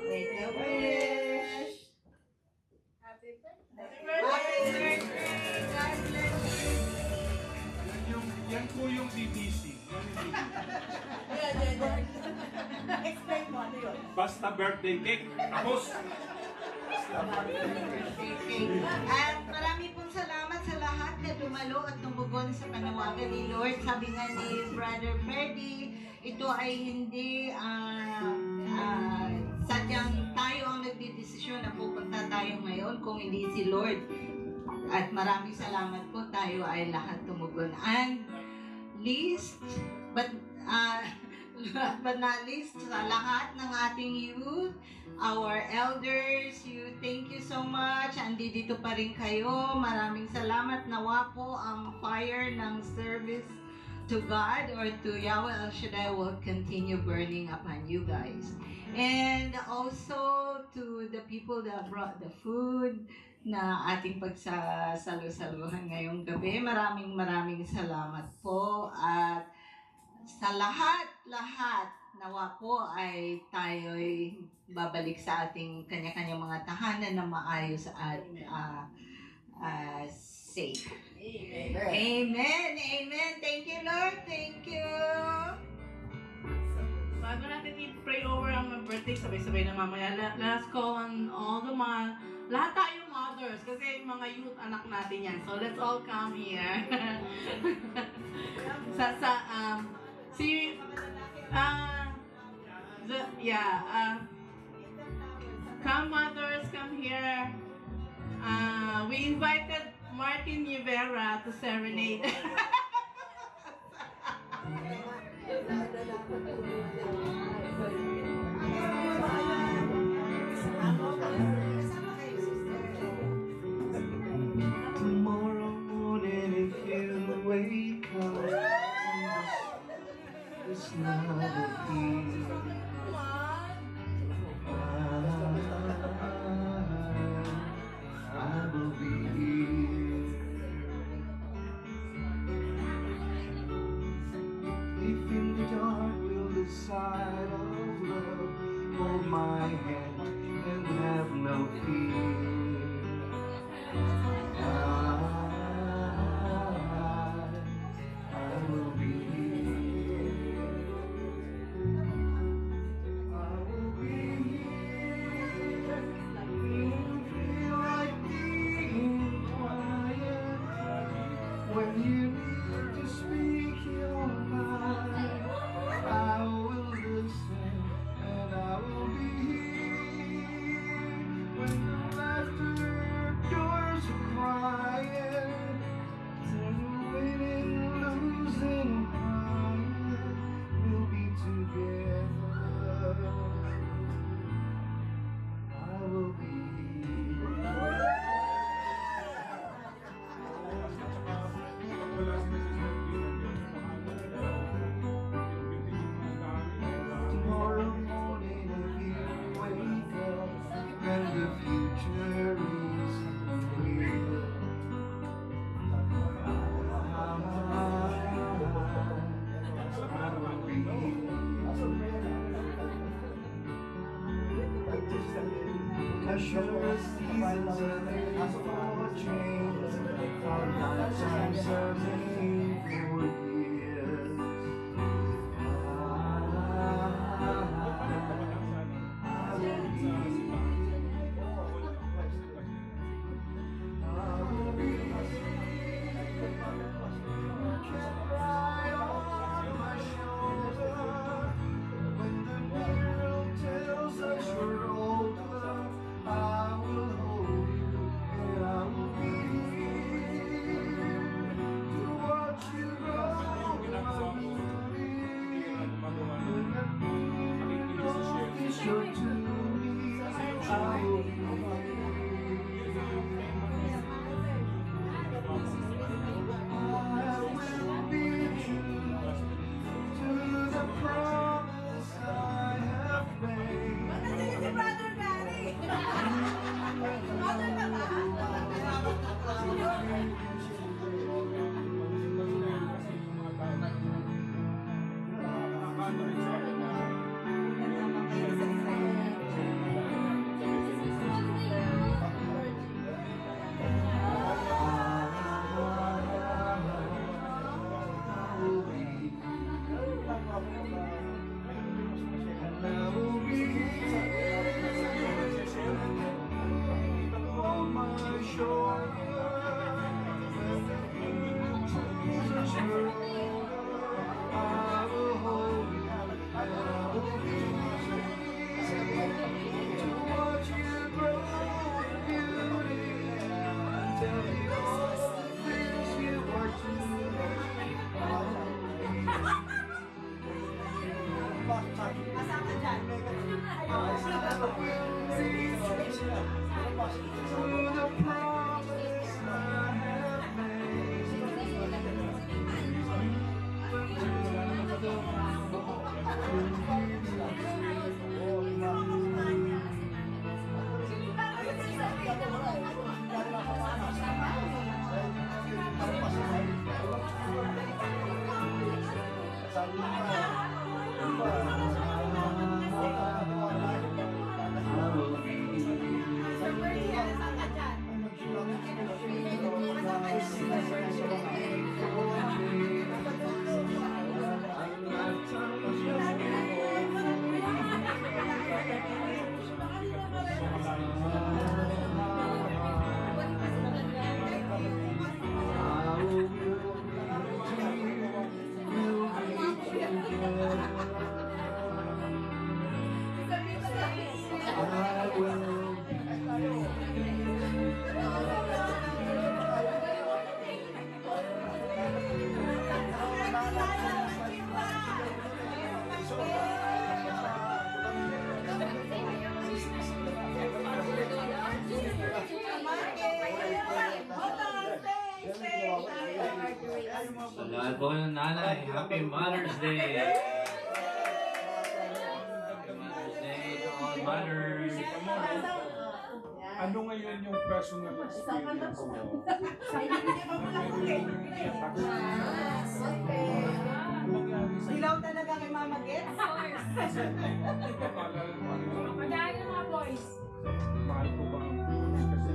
Make a wish. Happy birthday. God bless you. Yan po yung BBC. Explain mo ano yun. Basta birthday cake. Tapos. At marami pong salamat sa lahat na dumalo at tumugon sa panawagan ni Lord. Sabi nga ni Brother Freddy, ito ay hindi sadyang tayo ang nagdidesisyon na pupunta tayo ngayon kung hindi si Lord. At maraming salamat po, tayo ay lahat tumugon. And least, but not least, sa lahat ng ating youth, our elders, thank you so much. Andito pa rin kayo. Maraming salamat. Nawa po ang fire ng service to God or to Yahweh El Shaddai will continue burning upon you guys. And also to the people that brought the food na ating pagsasalu-saluhan ngayong gabi. Maraming salamat po. At sa lahat, nawa po ay tayo'y babalik sa ating kanya-kanyang mga tahanan na maayos at safe. Amen. Thank you, Lord. Thank you. Bago natin i-pray over ang birthday, sabay-sabay na mamaya. Let's call on all the lahat tayong mothers, kasi mga youth, anak natin yan. So let's all come here. Come mothers, come here. We invited Martin Rivera to serenade. Tomorrow morning if you wake up, it's not here. I will be here. If in the dark we'll decide of love, hold my hand and have no fear. I will be here. I will be here. You feel like being quiet when you need to speak your mind. I will listen and I will be here when the laughter doors are crying, when you're winning, losing, crying, we'll be together. I will be here. Tomorrow morning if you wake up and the future is clear, I will be here. Sure seasons are made for change, our lifetimes are made for years. Sure to me, I will be true to the promise I have made. Brother Gary! po ng nanay. Happy Mother's Day! Happy Mother's Day to all mothers! Ano ngayon yung personal experience mo? Ilaw talaga kay Mama Gets. Pagdaan ng mga boys. Mahal ko ba ang Pilipinas kasi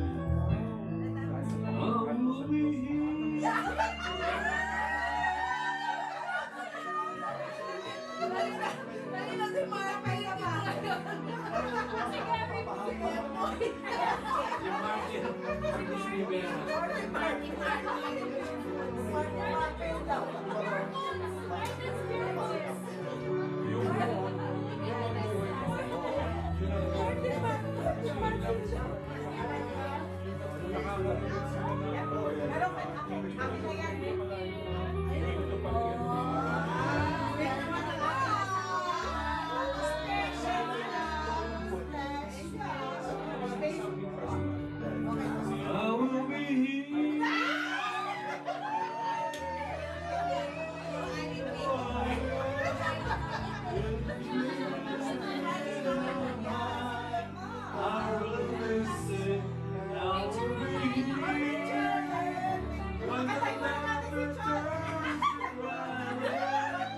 Yung Marcos Rivera. I will be here. I will listen. I will be here. When the night returns to rise,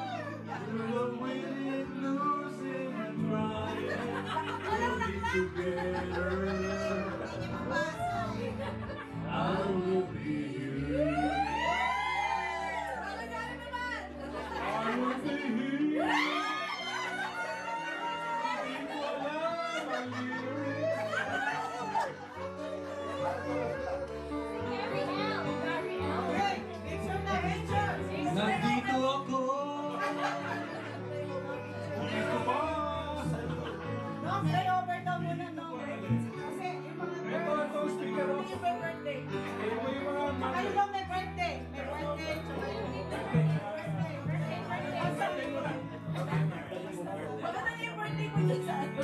through the winning, losing, and trying, we'll be together. I will be here. I will be here. Nandito ako. Nandito pa. No, stay over daw muna, no. Kasi yung mga Ito, speaker of. may birthday. Ito yung mga Kayo daw may birthday. May birthday. Tsaka yung birthday. Baka na yung birthday ko dyan sa ano.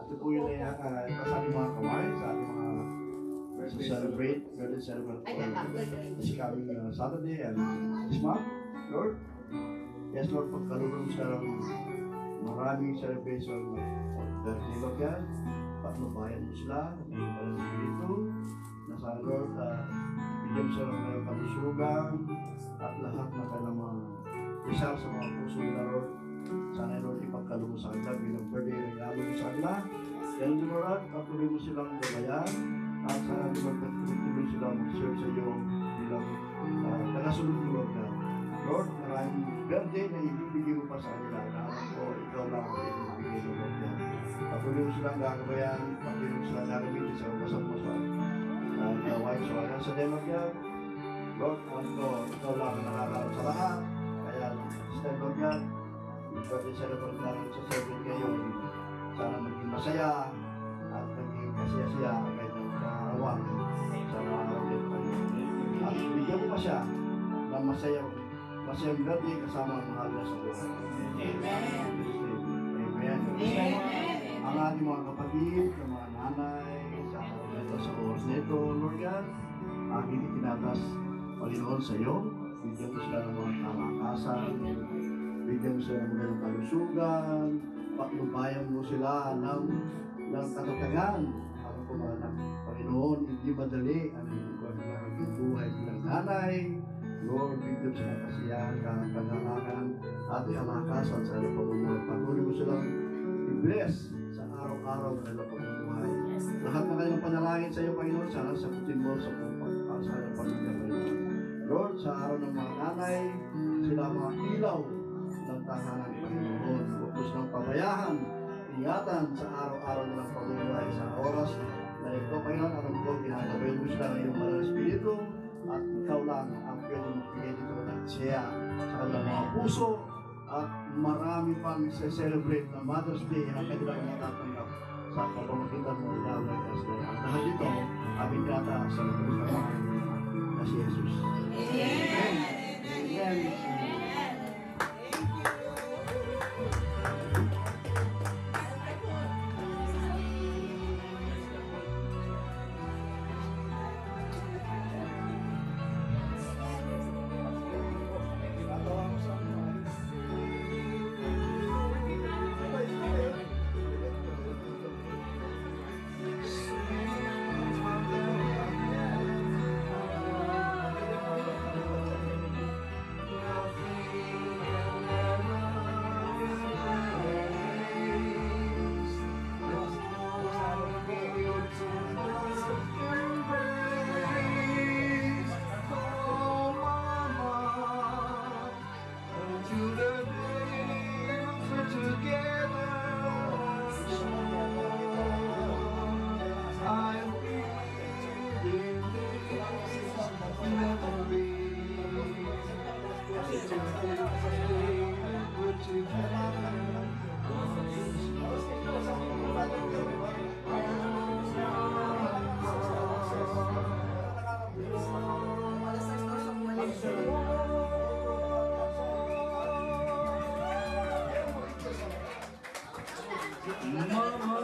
Ito po yun ay sa ating mga kamay, sa ating mga celebrate, birthday celebrate for this coming Saturday and this month, Lord. Yes, Lord, pagkaroon sa maraming celebration of birthday, Lord God. Patnubayan mo sila, ng Parang Espiritu, na sa Lord, bigyan sila ng mga kalusugan at lahat ng kanilang mga isang sa mga puso nila, Lord. Sana Lord, ipagkaloob mo sa kanila bilang birthday regalo mo sa kanila. Yan din Lord, patuloy mo silang gabayan at sana Lord, patuloy silang serve sa iyo bilang nakasunod mo Lord God. Lord, maraming birthday na ibibigay mo pa sa kanila. Naman ko, ikaw lang ang ibibigay mo Lord God. Patuloy mo silang gagabayan, patuloy mo silang gagamitin sa basang-basang. Gawain sa walang sa Lord God. Lord, ikaw lang ang nakakaroon sa lahat. Kaya, stay Lord God. Pwede celebrate namin sa serving ngayon. Sana maging masaya at maging kasaya-siya kahit ng kaarawan sa mga ulit pa rin. At bigyan mo pa siya ng masayang birthday kasama ang mahal na sa buhay. Amen. Amen. Ang ating mga kapatid, ang mga nanay, sa araw nito, sa oras nito, Lord God, aking itinatas, Panginoon, sa iyo. Bigyan mo sila ng mga kamakasan, bigyan mo sila ng mga kalusugan, patnubayan mo sila ng katatagan. Alam ko mga Panginoon, hindi madali ang buhay ng nanay. Lord, bigyan mo sila kasiyahan, kagalakan, at amakasan sa ilang pamumuhay. Patuloy mo silang i-bless sa araw-araw na ilang pamumuhay. Lahat ng kanilang panalangin sa iyo, Panginoon, sana sagutin mo sa kanilang pamilya, Panginoon. Lord, sa araw ng mga nanay, sila mga ilaw ng tahanan, Panginoon. Huwag ng pabayahan, ingatan sa araw-araw nilang pamumuhay sa oras na ito, Panginoon. Alam ko, ginagabay mo sila ng iyong Banal Espiritu at ikaw lang ang pwede magbigay dito ng siya sa kanilang mga puso at marami pang celebrate na Mother's Day ang kanilang natatanggap sa kapamagitan mo, Yahweh, Esther. Ang lahat dito, aming tinataas sa Panginoon na si Jesus. Amen. Amen. Mama